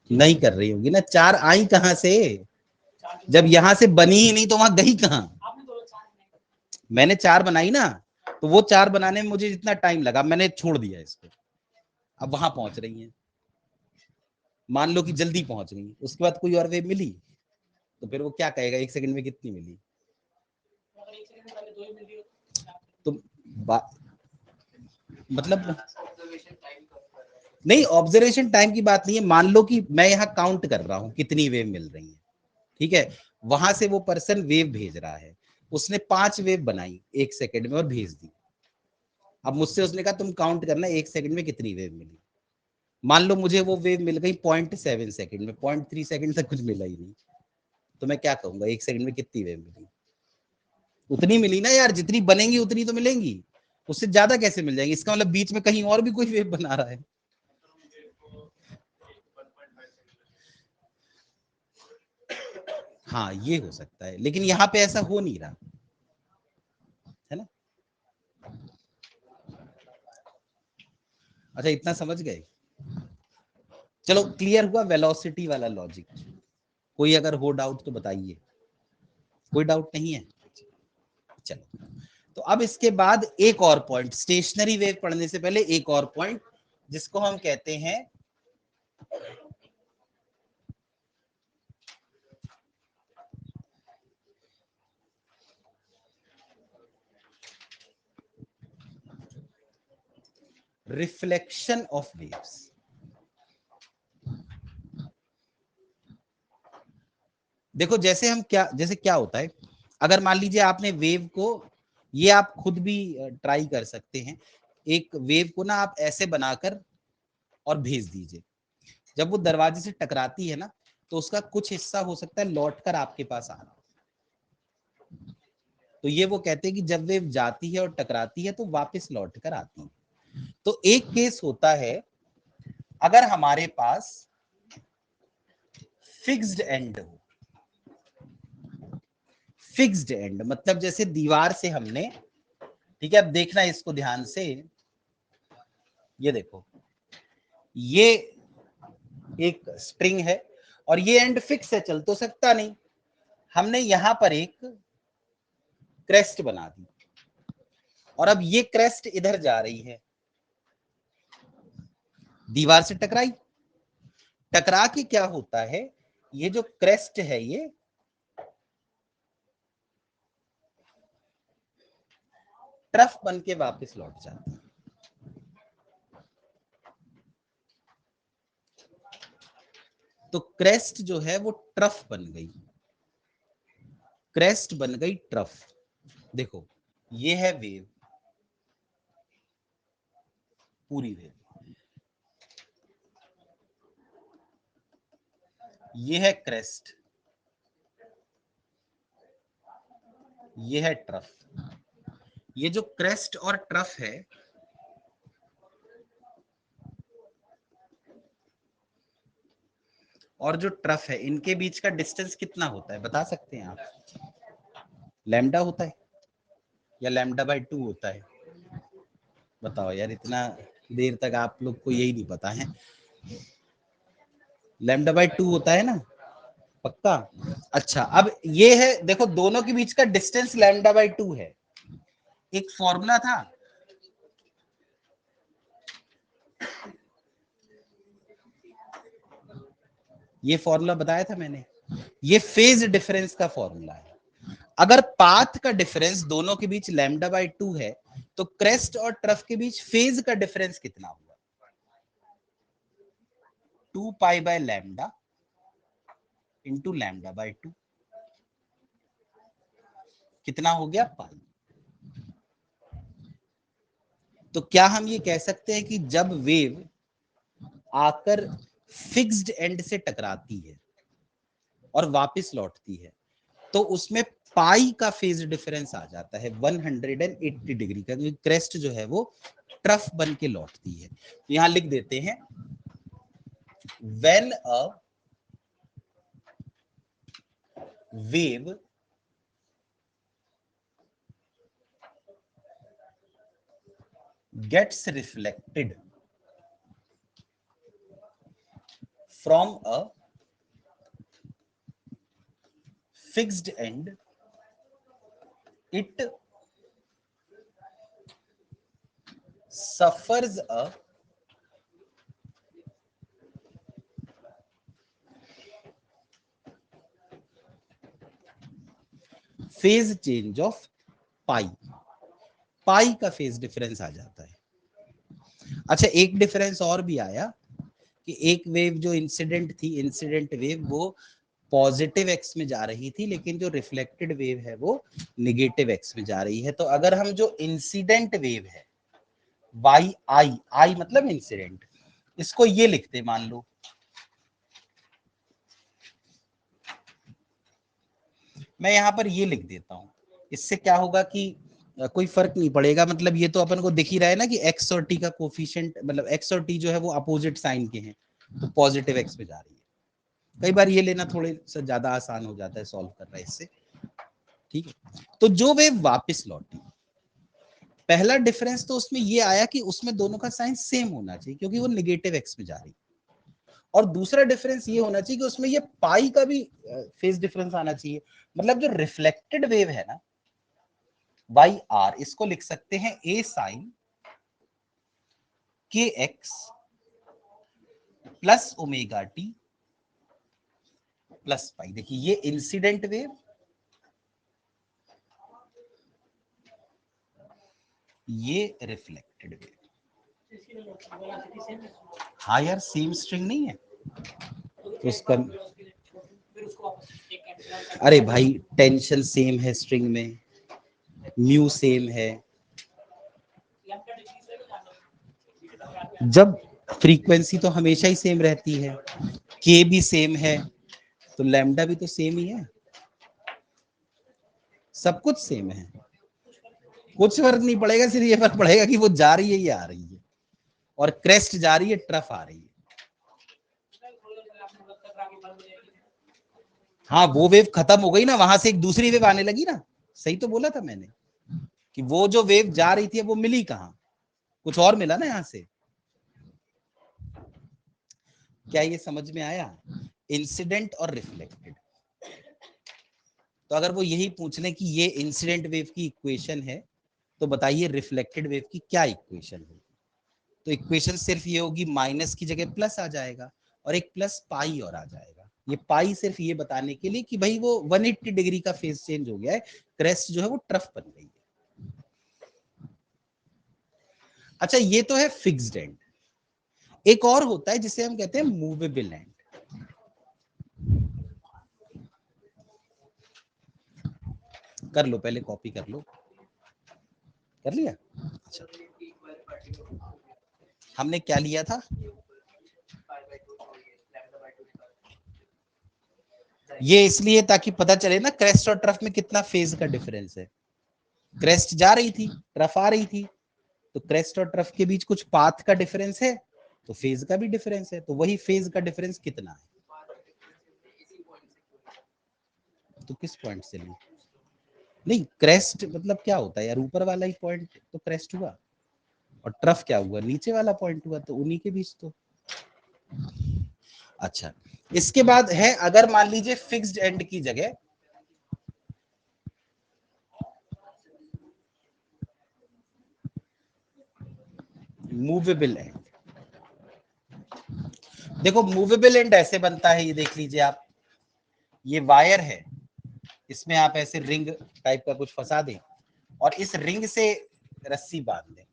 Speaker 1: नहीं कर रही होगी ना, 4 आई कहां से, जब यहां से बनी ही नहीं तो वहां गई कहां? मैंने 4 बनाई ना, तो वो 4 बनाने में मुझे जितना टाइम लगा मैंने छोड़ दिया इसको, अब वहां पहुंच रही है। मान लो कि जल्दी पहुंच गई, उसके बाद कोई और वेव मिली, तो फिर वो क्या कहेगा 1 सेकंड में कितनी मिली? तो मतलब नहीं, ऑब्जर्वेशन टाइम की बात नहीं है। मान लो कि मैं यहाँ काउंट कर रहा हूँ कितनी वेव मिल रही है, ठीक है, वहां से वो पर्सन वेव भेज रहा है, उसने 5 वेव बनाई 1 सेकंड में और भेज दी। अब मुझसे उसने कहा तुम काउंट करना 1 सेकंड में कितनी वेव मिली। मान लो मुझे वो वेव मिल गई 0.7 सेकंड में, 0.3 सेकंड तक कुछ मिला ही नहीं, तो मैं क्या कहूंगा 1 सेकंड में कितनी वेव मिली? उतनी मिली ना यार, जितनी बनेंगी उतनी तो मिलेंगी, उससे ज्यादा कैसे मिल जाएंगी? इसका मतलब बीच में कहीं और भी कोई वेव बना रहा है। हाँ ये हो सकता है, लेकिन यहाँ पे ऐसा हो नहीं रहा है ना। अच्छा इतना समझ गए, चलो क्लियर हुआ वेलोसिटी वाला लॉजिक। कोई अगर हो डाउट तो बताइए, कोई डाउट नहीं है? चलो, तो अब इसके बाद एक और पॉइंट, स्टेशनरी वेव पढ़ने से पहले एक और पॉइंट, जिसको हम कहते हैं रिफ्लेक्शन ऑफ वेव्स। देखो जैसे हम क्या, जैसे क्या होता है, अगर मान लीजिए आपने वेव को, ये आप खुद भी ट्राई कर सकते हैं, एक वेव को ना आप ऐसे बनाकर और भेज दीजिए, जब वो दरवाजे से टकराती है ना, तो उसका कुछ हिस्सा हो सकता है लौट कर आपके पास आ रहा। तो ये वो कहते हैं कि जब वेव जाती है और टकराती है तो वापस लौट कर आती है। तो एक केस होता है, अगर हमारे पास फिक्स्ड एंड हो, फिक्स्ड एंड मतलब जैसे दीवार से हमने, ठीक है, अब देखना इसको ध्यान से, ये देखो, ये एक स्ट्रिंग है और ये एंड फिक्स है, चल तो सकता नहीं, हमने यहां पर एक क्रेस्ट बना दी और अब ये क्रेस्ट इधर जा रही है, दीवार से टकराई, टकरा के क्या होता है, ये जो क्रेस्ट है ये ट्रफ बन के वापस लौट जाता है। तो क्रेस्ट जो है वो ट्रफ बन गई, क्रेस्ट बन गई ट्रफ। देखो ये है वेव, पूरी वेव, ये है क्रेस्ट, ये है ट्रफ, ये जो क्रेस्ट और ट्रफ है, और जो ट्रफ है, इनके बीच का डिस्टेंस कितना होता है बता सकते हैं आप? लैम्डा होता है या लैम्डा बाय 2 होता है? बताओ यार, इतना देर तक आप लोग को यही नहीं पता है। लैम्डा बाय 2 होता है ना, पक्का? अच्छा, अब ये है, देखो दोनों के बीच का डिस्टेंस लैम्डा बाय 2 है। एक फॉर्मूला था, ये फॉर्मूला बताया था मैंने, ये फेज डिफरेंस का फॉर्मूला है। अगर पाथ का डिफरेंस दोनों के बीच लैम्डा बाय 2 है, तो क्रेस्ट और ट्रफ के बीच फेज का डिफरेंस कितना हुआ? 2 pi by lambda into lambda by 2, कितना हो गया? पाई। तो क्या हम ये कह सकते हैं कि जब वेव आकर फिक्स्ड एंड से टकराती है और वापस लौटती है, तो उसमें पाई का फेज डिफरेंस आ जाता है 180 डिग्री का, क्योंकि क्रेस्ट जो है वो ट्रफ बन के लौटती है। यहां लिख देते हैं, when a wave gets reflected from a fixed end, it suffers a phase change of पाई। पाई का फेज डिफरेंस आ जाता है। अच्छा, एक डिफरेंस और भी आया कि एक वेव जो इंसिडेंट थी, इंसिडेंट वेव, वो पॉजिटिव एक्स में जा रही थी, लेकिन जो रिफ्लेक्टेड वेव है वो निगेटिव एक्स में जा रही है। तो अगर हम जो इंसिडेंट वेव है वाई आई, आई मतलब इंसिडेंट, इसको ये लिखते मान लो, मैं यहां पर ये लिख देता हूं, इससे क्या होगा कि कोई फर्क नहीं पड़ेगा, मतलब ये तो अपन को दिख ही रहा है ना कि एक्स और टी का कोफिशिएंट, मतलब एक्स और टी जो है वो अपोजिट साइन के हैं, तो पॉजिटिव एक्स पे जा रही है। कई बार ये लेना थोड़े सा ज्यादा आसान हो जाता है सॉल्व करना इससे, ठीक है। तो जो वेव वापस लौटी, पहला डिफरेंस तो उसमें ये आया कि उसमें दोनों का साइन सेम होना चाहिए, क्योंकि वो निगेटिव एक्स में जा रही है। और दूसरा डिफरेंस ये होना चाहिए कि उसमें ये पाई का भी फेज डिफरेंस आना चाहिए। मतलब जो रिफ्लेक्टेड वेव है ना, वाई आर, इसको लिख सकते हैं ए साइन के x plus omega T plus pi. देखिए, ये इंसिडेंट वेव, ये रिफ्लेक्टेड वेव। हाँ यार, सेम स्ट्रिंग नहीं है तो उसका, अरे भाई टेंशन सेम है स्ट्रिंग में, म्यू सेम है, जब फ्रीक्वेंसी तो हमेशा ही सेम रहती है, के भी सेम है, तो लैम्डा भी तो सेम ही है, सब कुछ सेम है। कुछ फर्क नहीं पड़ेगा, सिर्फ ये फर्क पड़ेगा कि वो जा रही है या आ रही है, और क्रेस्ट जा रही है, ट्रफ आ रही है। हाँ, वो वेव खत्म हो गई ना, वहां से एक दूसरी वेव आने लगी ना। सही तो बोला था मैंने कि वो जो वेव जा रही थी वो मिली कहां, कुछ और मिला ना यहां से। क्या ये समझ में आया? इंसिडेंट और रिफ्लेक्टेड। तो अगर वो यही पूछ लें कि ये इंसिडेंट वेव की इक्वेशन है, तो बताइए रिफ्लेक्टेड वेव की क्या इक्वेशन होगी? तो इक्वेशन सिर्फ ये होगी, माइनस की जगह प्लस आ जाएगा, और एक प्लस पाई और आ जाएगा। ये पाई सिर्फ ये बताने के लिए कि भाई वो 180 डिग्री का फेज चेंज हो गया है, क्रेस्ट जो है वो ट्रफ बन गई है। अच्छा, ये तो है फिक्स्ड एंड। एक और होता है जिसे हम कहते हैं मूवेबल एंड। कर लो, पहले कॉपी कर लो। कर लिया? अच्छा, हमने क्या लिया था? ये इसलिए ताकि पता चले ना क्रेस्ट और ट्रफ में कितना फेज का डिफरेंस है। क्रेस्ट जा रही थी, ट्रफ आ रही थी, तो क्रेस्ट और ट्रफ के बीच कुछ पाथ का डिफरेंस है, तो फेज का भी डिफरेंस है, तो वही फेज का डिफरेंस कितना है, तो किस पॉइंट से लें? नहीं, क्रेस्ट मतलब क्या होता है यार, ऊपर वाला ही पॉइंट तो क्रेस्ट हुआ, और ट्रफ क्या हुआ, नीचे वाला पॉइंट हुआ, तो उन्हीं के बीच तो। अच्छा, इसके बाद है, अगर मान लीजिए फिक्स्ड एंड की जगह मूवेबल एंड, देखो मूवेबल एंड ऐसे बनता है, ये देख लीजिए आप, ये वायर है, इसमें आप ऐसे रिंग टाइप का कुछ फंसा दें और इस रिंग से रस्सी बांध दें।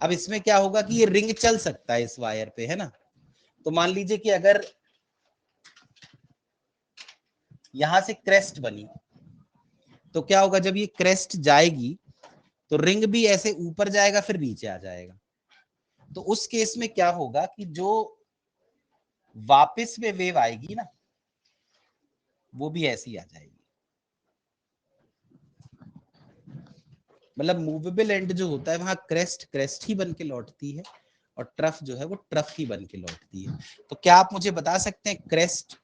Speaker 1: अब इसमें क्या होगा कि ये रिंग चल सकता है इस वायर पे, है ना। तो मान लीजिए कि अगर यहां से क्रेस्ट बनी, तो क्या होगा, जब ये क्रेस्ट जाएगी तो रिंग भी ऐसे ऊपर जाएगा फिर नीचे आ जाएगा, तो उस केस में क्या होगा कि जो वापस में वेव आएगी ना, वो भी ऐसी आ जाएगी। मतलब मूवेबल एंड जो होता है वहां क्रेस्ट क्रेस्ट ही बन के लौटती है और ट्रफ जो है वो ट्रफ ही बन के लौटती है। तो क्या आप मुझे बता सकते हैं, क्रेस्ट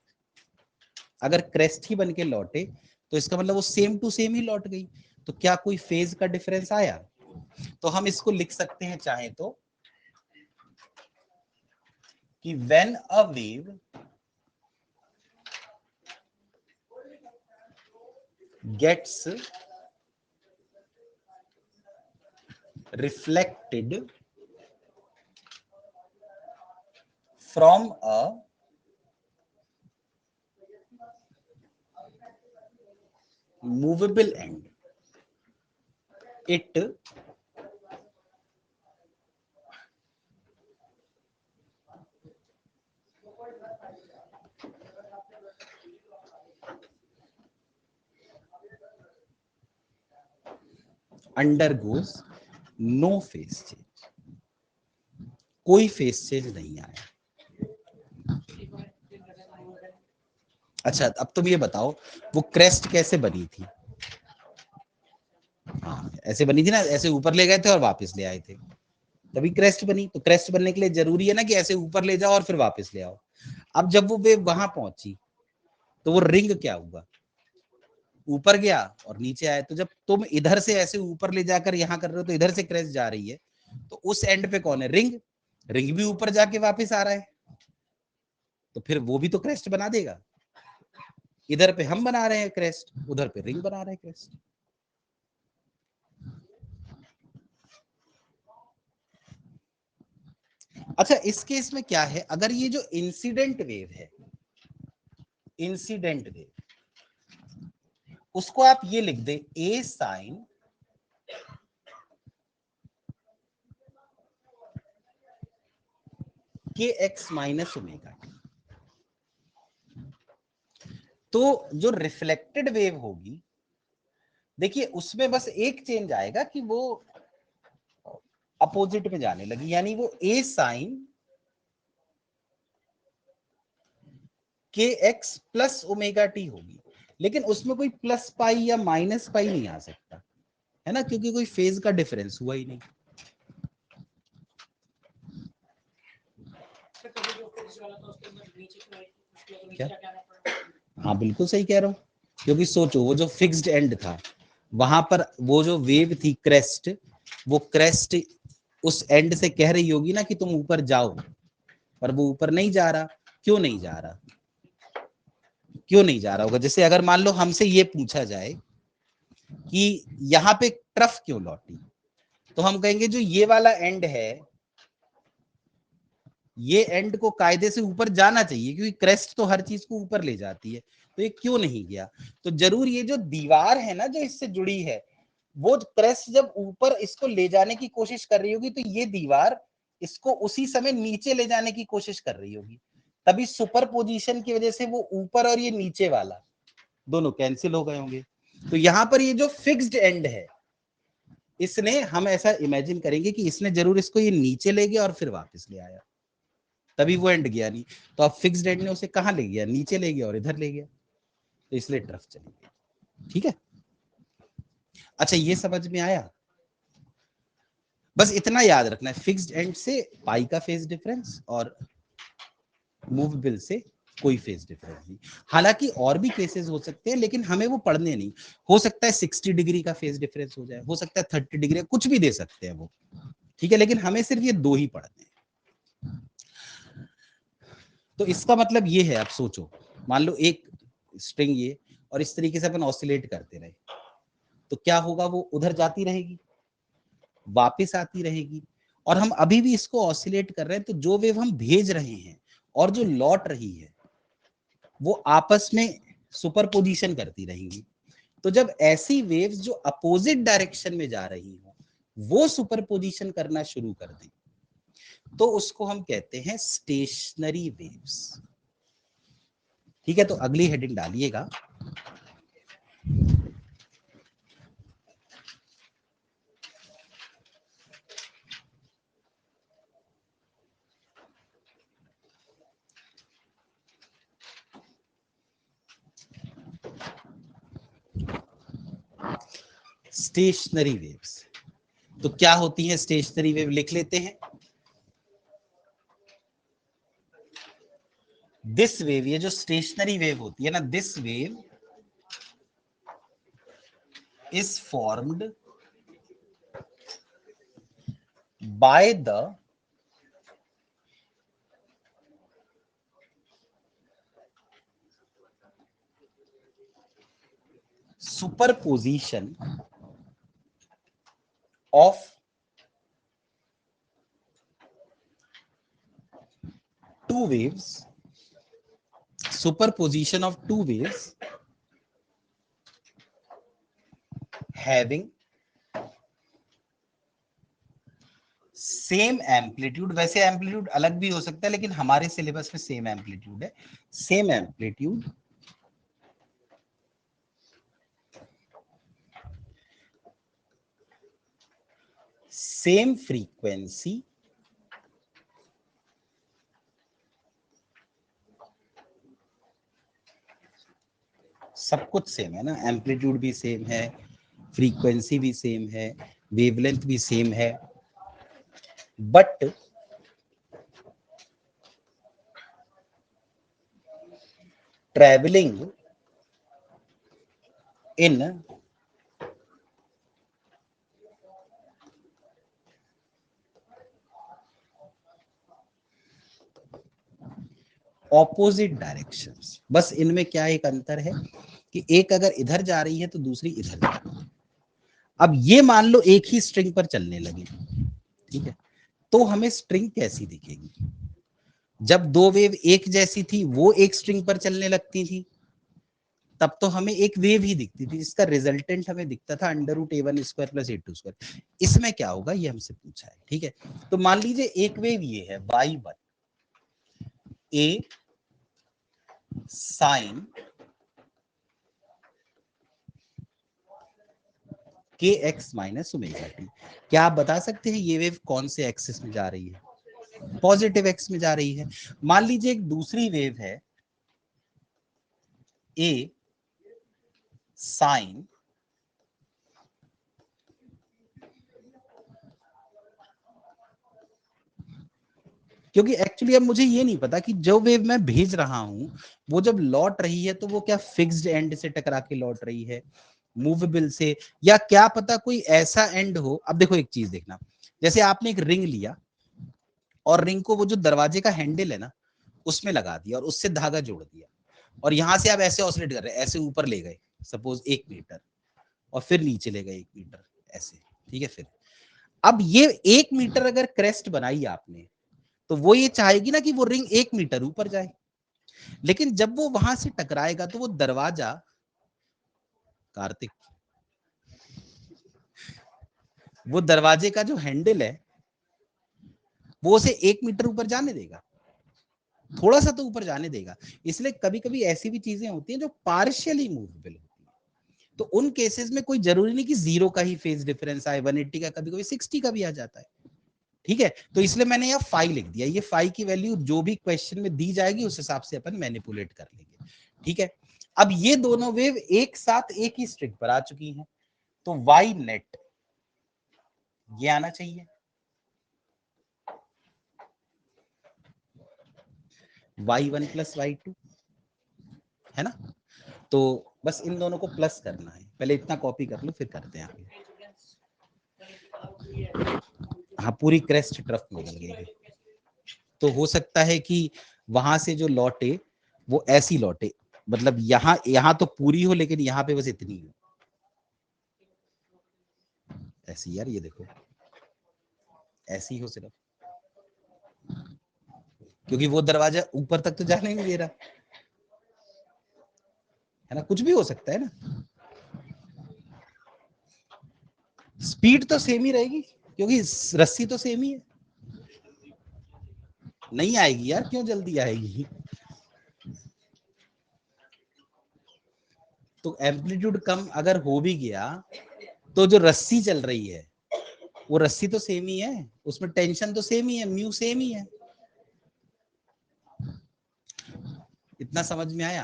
Speaker 1: अगर क्रेस्ट ही बन के लौटे तो इसका मतलब वो सेम टू सेम ही लौट गई, तो क्या कोई फेज का डिफरेंस आया? तो हम इसको लिख सकते हैं चाहे तो कि when a wave gets reflected from a movable end, it undergoes no phase change, कोई फेस चेंज नहीं आया। अच्छा, अब तुम ये बताओ वो क्रेस्ट कैसे बनी थी? हाँ, ऐसे बनी थी ना, ऐसे ऊपर ले गए थे और वापस ले आए थे, तभी क्रेस्ट बनी। तो क्रेस्ट बनने के लिए जरूरी है ना कि ऐसे ऊपर ले जाओ और फिर वापस ले आओ। अब जब वो वेव वहां पहुंची तो वो रिंग क्या हुआ, ऊपर गया और नीचे आया। तो जब तुम इधर से ऐसे ऊपर ले जाकर यहाँ कर रहे हो तो इधर से क्रेस्ट जा रही है, तो उस एंड पे कौन है, रिंग, रिंग भी ऊपर जाके वापस आ रहा है, तो फिर वो भी तो क्रेस्ट बना देगा। इधर पे हम बना रहे हैं क्रेस्ट, उधर पे रिंग बना रहे हैं क्रेस्ट। अच्छा, इस केस में क्या है, अगर ये जो इंसिडेंट वेव है, इंसिडेंट वेव, उसको आप ये लिख दे ए साइन के एक्स माइनस ओमेगा, तो जो रिफ्लेक्टेड वेव होगी, देखिए उसमें बस एक चेंज आएगा कि वो अपोजिट में जाने लगी, यानी वो ए साइन के एक्स प्लस ओमेगा टी होगी, लेकिन उसमें कोई प्लस पाई या माइनस पाई नहीं आ सकता, है ना, क्योंकि कोई फेज का डिफरेंस हुआ ही नहीं। क्या? हाँ बिल्कुल सही कह रहा हूँ, क्योंकि सोचो वो जो फिक्स्ड एंड था वहां पर वो जो वेव थी क्रेस्ट, वो क्रेस्ट उस एंड से कह रही होगी ना कि तुम ऊपर जाओ, पर वो ऊपर नहीं जा रहा। क्यों नहीं जा रहा, क्यों नहीं जा रहा होगा? जैसे अगर मान लो हमसे ये पूछा जाए कि यहाँ पे ट्रफ क्यों लौटी, तो हम कहेंगे जो ये वाला एंड है, ये एंड को कायदे से ऊपर जाना चाहिए, क्योंकि क्रेस्ट तो हर चीज को ऊपर ले जाती है, तो ये क्यों नहीं गया? तो जरूर ये जो दीवार है ना जो इससे जुड़ी है, वो क्रेस्ट जब ऊपर इसको ले जाने की कोशिश कर रही होगी, तो ये दीवार इसको उसी समय नीचे ले जाने की कोशिश कर रही होगी, तभी सुपर पोजिशन की वजह से वो ऊपर और ये नीचे वाला दोनों कैंसिल हो गए होंगे। तो यहाँ पर ये जो फिक्स्ड एंड है, इसने, हम ऐसा इमेजिन करेंगे कि इसने जरूर इसको ये नीचे ले गया और फिर वापस ले आया, तभी वो एंड गया नहीं। तो अब फिक्स्ड एंड ने उसे कहाँ ले गया, नीचे ले गया और इधर ले गया, तो इसलिए ट्रफ चली गई। ठीक है। अच्छा ये समझ में आया? बस इतना याद रखना है, फिक्स्ड एंड से पाई का फेज डिफरेंस और मूवेबल से कोई फेज डिफरेंस नहीं। हालांकि और भी केसेस हो सकते हैं, लेकिन हमें वो पढ़ने नहीं। हो सकता है 60 डिग्री का फेज डिफरेंस हो जाए, हो सकता है 30 डिग्री, कुछ भी दे सकते हैं वो, ठीक है, लेकिन हमें सिर्फ ये दो ही पढ़ने हैं। तो इसका मतलब ये है, आप सोचो, मान लो एक स्ट्रिंग ये, और इस तरीके से अपन ऑसिलेट करते रहे, तो क्या होगा, वो उधर जाती रहेगी, वापस आती रहेगी, और हम अभी भी इसको ऑसिलेट कर रहे हैं, तो जो वेव हम भेज रहे हैं और जो लौट रही है वो आपस में सुपरपोजिशन करती रहेंगी। तो जब ऐसी वेव्स जो अपोजिट डायरेक्शन में जा रही हो वो सुपरपोजिशन करना शुरू कर दें, तो उसको हम कहते हैं स्टेशनरी वेव्स। ठीक है, तो अगली हेडिंग डालिएगा, स्टेशनरी वेव्स। तो क्या होती है स्टेशनरी वेव, लिख लेते हैं। दिस वेव, ये जो स्टेशनरी वेव होती है ना, this wave is formed by the superposition of two waves, superposition of two waves having same amplitude. वैसे एम्पलीट्यूड अलग भी हो सकता है, लेकिन हमारे सिलेबस में सेम एम्पलीट्यूड है, सेम एम्पलीट्यूड सेम फ्रीक्वेंसी सब कुछ सेम है ना, एम्पलीट्यूड भी सेम है, फ्रीक्वेंसी भी सेम है, वेवलेंथ भी सेम है, but travelling in opposite directions. बस इनमें क्या एक अंतर है कि एक अगर इधर जा रही है तो दूसरी इधर जा रही है। अब ये मान लो एक ही स्ट्रिंग पर चलने लगे, ठीक है, तो हमें स्ट्रिंग कैसी दिखेगी? जब दो वेव एक जैसी थी, वो एक स्ट्रिंग पर चलने लगती थी, तब तो हमें एक वेव ही दिखती थी, जिसका रिजल्टेंट हमें दिखता था √A1² + A2²। इसमें क्या होगा ये हमसे पूछा है, ठीक है। तो मान लीजिए एक वेव ये है Y1, A sin kx - ⍵t। क्या आप बता सकते हैं ये वेव कौन से एक्सिस में जा रही है? पॉजिटिव एक्स में जा रही है। मान लीजिए एक दूसरी वेव है A sin क्योंकि एक्चुअली अब मुझे ये नहीं पता कि जो वेव मैं भेज रहा हूं वो जब लौट रही है तो वो क्या फिक्स्ड एंड से टकरा के लौट रही है, मूवेबल से, या क्या पता कोई ऐसा एंड हो। अब देखो एक चीज देखना, जैसे आपने एक रिंग लिया और रिंग को वो जो दरवाजे का हैंडल है ना उसमें लगा दिया और उससे धागा जोड़ दिया, और यहां से आप ऐसे ऑसिलेट कर रहे हैं, ऐसे ऊपर ले गए सपोज 1 मीटर, और फिर नीचे ले गए 1 मीटर ऐसे, ठीक है। फिर अब ये 1 मीटर अगर क्रेस्ट बनाई आपने, तो वो ये चाहेगी ना कि वो रिंग 1 मीटर ऊपर जाए, लेकिन जब वो वहां से टकराएगा तो वो दरवाजा, कार्तिक, वो दरवाजे का जो हैंडल है वो उसे 1 मीटर ऊपर जाने देगा, थोड़ा सा तो ऊपर जाने देगा। इसलिए कभी कभी ऐसी भी चीजें होती हैं जो पार्शियली मूवेबल होती है, तो उन केसेस में कोई जरूरी नहीं कि 0 का ही फेज डिफरेंस आए, 180 का, कभी कभी 60 का भी आ जाता है, ठीक है। तो इसलिए मैंने यहाँ फाई लिख दिया, ये फाई की वैल्यू जो भी क्वेश्चन में दी जाएगी उस हिसाब से अपन मैनिपुलेट कर लेंगे, ठीक है। अब ये दोनों वेव एक साथ एक ही स्ट्रिंग पर आ चुकी हैं, तो y नेट ये आना चाहिए, y1 प्लस y2, है ना। तो बस इन दोनों को प्लस करना है, पहले इतना कॉपी कर लो फिर करते हैं आगे। हाँ पूरी क्रेस्ट ट्रफ में बन गई, तो हो सकता है कि वहां से जो लौटे वो ऐसी लौटे, मतलब यहाँ तो पूरी हो लेकिन यहाँ पे बस इतनी हो ऐसी, यार ये देखो ऐसी हो सिर्फ, क्योंकि वो दरवाजा ऊपर तक तो जाने नहीं दे रहा है ना, कुछ भी हो सकता है ना। स्पीड तो सेम ही रहेगी क्योंकि रस्सी तो सेम ही है। नहीं आएगी यार, क्यों जल्दी आएगी। तो एम्पलीट्यूड कम अगर हो भी गया तो जो रस्सी चल रही है वो रस्सी तो सेम ही है, उसमें टेंशन तो सेम ही है, म्यू सेम ही है। इतना समझ में आया।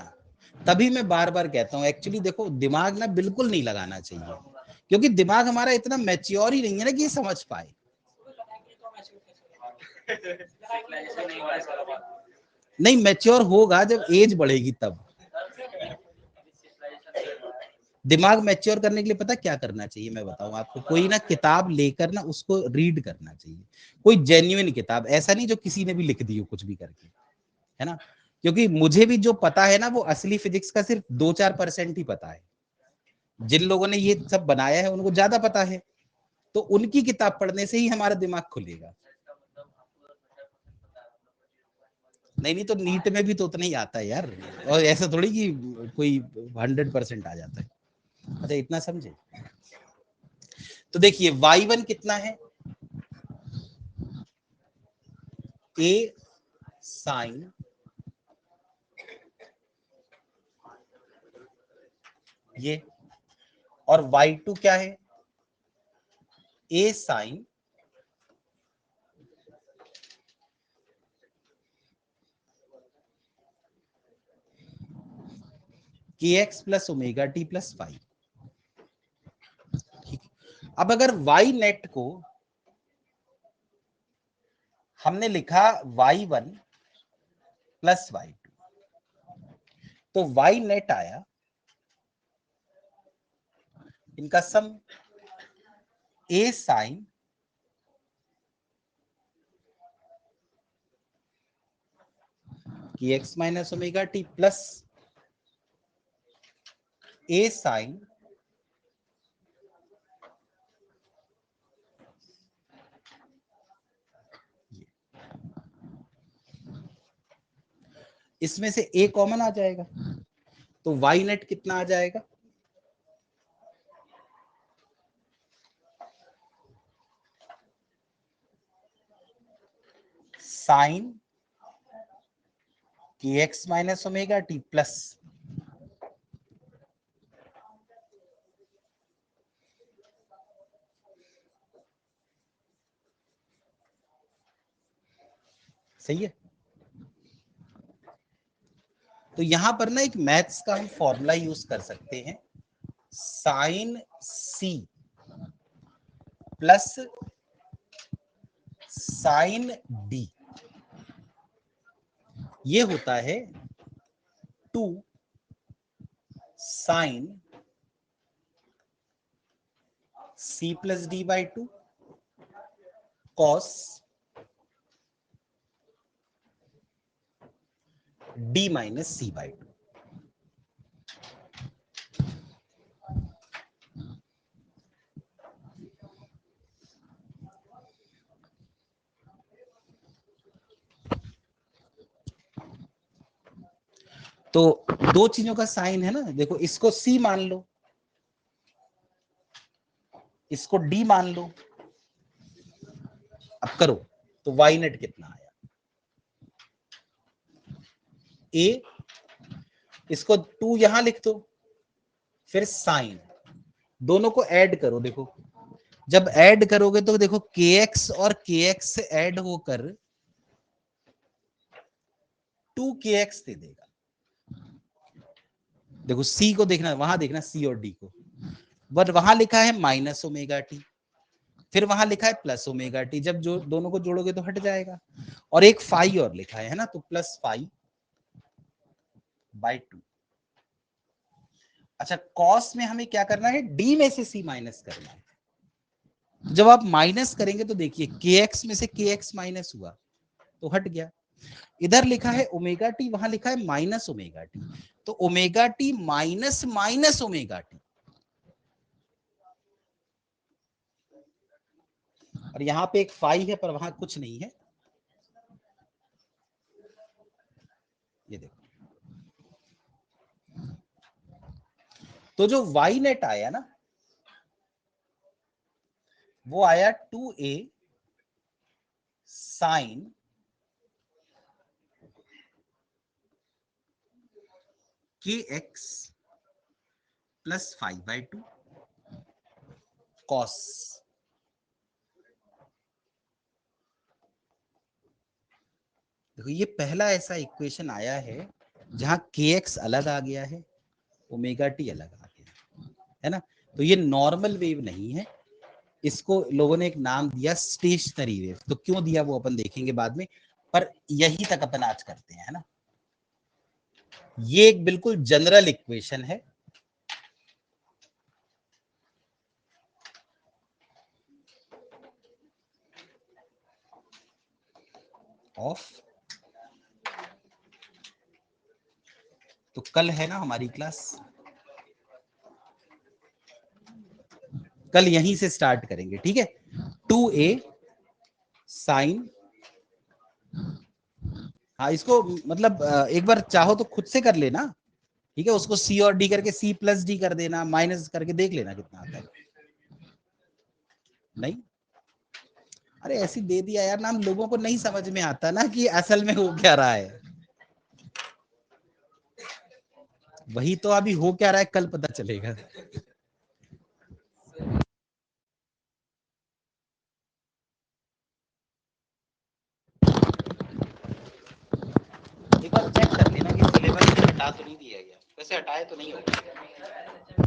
Speaker 1: तभी मैं बार बार कहता हूँ एक्चुअली देखो दिमाग ना बिल्कुल नहीं लगाना चाहिए, क्योंकि दिमाग हमारा इतना मैच्योर ही नहीं है ना कि ये समझ पाए। नहीं मैच्योर होगा जब एज बढ़ेगी तब। दिमाग मैच्योर करने के लिए पता क्या करना चाहिए मैं बताऊं आपको, कोई ना किताब लेकर ना उसको रीड करना चाहिए, कोई जेन्युइन किताब, ऐसा नहीं जो किसी ने भी लिख दी हो कुछ भी करके, है ना। क्योंकि मुझे भी जो पता है ना वो असली फिजिक्स का सिर्फ 2-4% ही पता है, जिन लोगों ने ये सब बनाया है उनको ज्यादा पता है, तो उनकी किताब पढ़ने से ही हमारा दिमाग खुलेगा। नहीं नहीं, तो नीट में भी तो उतना ही आता है यार, और ऐसा थोड़ी कि कोई 100% आ जाता है। अच्छा इतना समझे। तो देखिए y1 कितना है, a साइन ये, और y2 क्या है, a sine kx plus omega T plus five. ठीक, अब अगर y नेट को हमने लिखा y1 प्लस y2, तो y नेट आया इनका sum a sine kx minus omega T plus a sine इसमें से a कॉमन आ जाएगा, तो y नेट कितना आ जाएगा, sine kx minus omega T plus सही है। तो यहां पर ना एक मैथ्स का हम फॉर्मूला यूज कर सकते हैं, sine c plus sine d, ये होता है 2 sine c plus d by 2 cos d minus c by 2। तो दो चीजों का साइन है ना, देखो इसको सी मान लो, इसको डी मान लो, अब करो तो वाई नेट कितना आया, ए इसको 2 यहां लिख दो, फिर साइन, दोनों को ऐड करो, देखो जब ऐड करोगे तो देखो kx और kx से ऐड होकर 2kx दे देगा। देखो c को देखना, वहां देखना c और d को, बट वहां लिखा है माइनस ओमेगा टी, फिर वहां लिखा है प्लस ओमेगा टी, जब जो दोनों को जोड़ोगे तो हट जाएगा, और एक फाई और लिखा है ना, तो प्लस फाई बाई 2। अच्छा, कॉस में हमें क्या करना है, डी में से सी माइनस करना है। जब आप माइनस करेंगे तो देखिए के एक्स में से के एक्स माइनस हुआ तो हट गया, इधर लिखा है ओमेगा टी, वहां लिखा है माइनस ओमेगा टी, तो omega T minus minus omega T, और यहाँ पे एक फाई है पर वहां कुछ नहीं है, ये देखो। तो जो वाई नेट आया ना, वो आया 2a साइन के एक्स प्लस 5/2 कॉस। देखो ये पहला ऐसा इक्वेशन आया है जहां के एक्स अलग आ गया है, ओमेगा टी अलग आ गया है ना। तो ये नॉर्मल वेव नहीं है, इसको लोगों ने एक नाम दिया स्टेशनरी वेव। तो क्यों दिया वो अपन देखेंगे बाद में, पर यही तक अपन आज करते हैं, है ना। ये एक बिल्कुल जनरल इक्वेशन है, ऑफ। तो कल है ना हमारी क्लास, कल यहीं से स्टार्ट करेंगे, ठीक है। 2a साइन, हाँ इसको मतलब एक बार चाहो तो खुद से कर लेना, ठीक है। उसको सी और डी करके सी प्लस डी कर देना, माइनस करके देख लेना कितना आता है। नहीं, अरे ऐसी दे दिया यार नाम, लोगों को नहीं समझ में आता ना कि असल में हो क्या रहा है। वही तो अभी हो क्या रहा है कल पता चलेगा। एक बार चेक कर लेना कि सिलेबस से हटा तो नहीं दिया गया, वैसे हटाए तो नहीं होगा।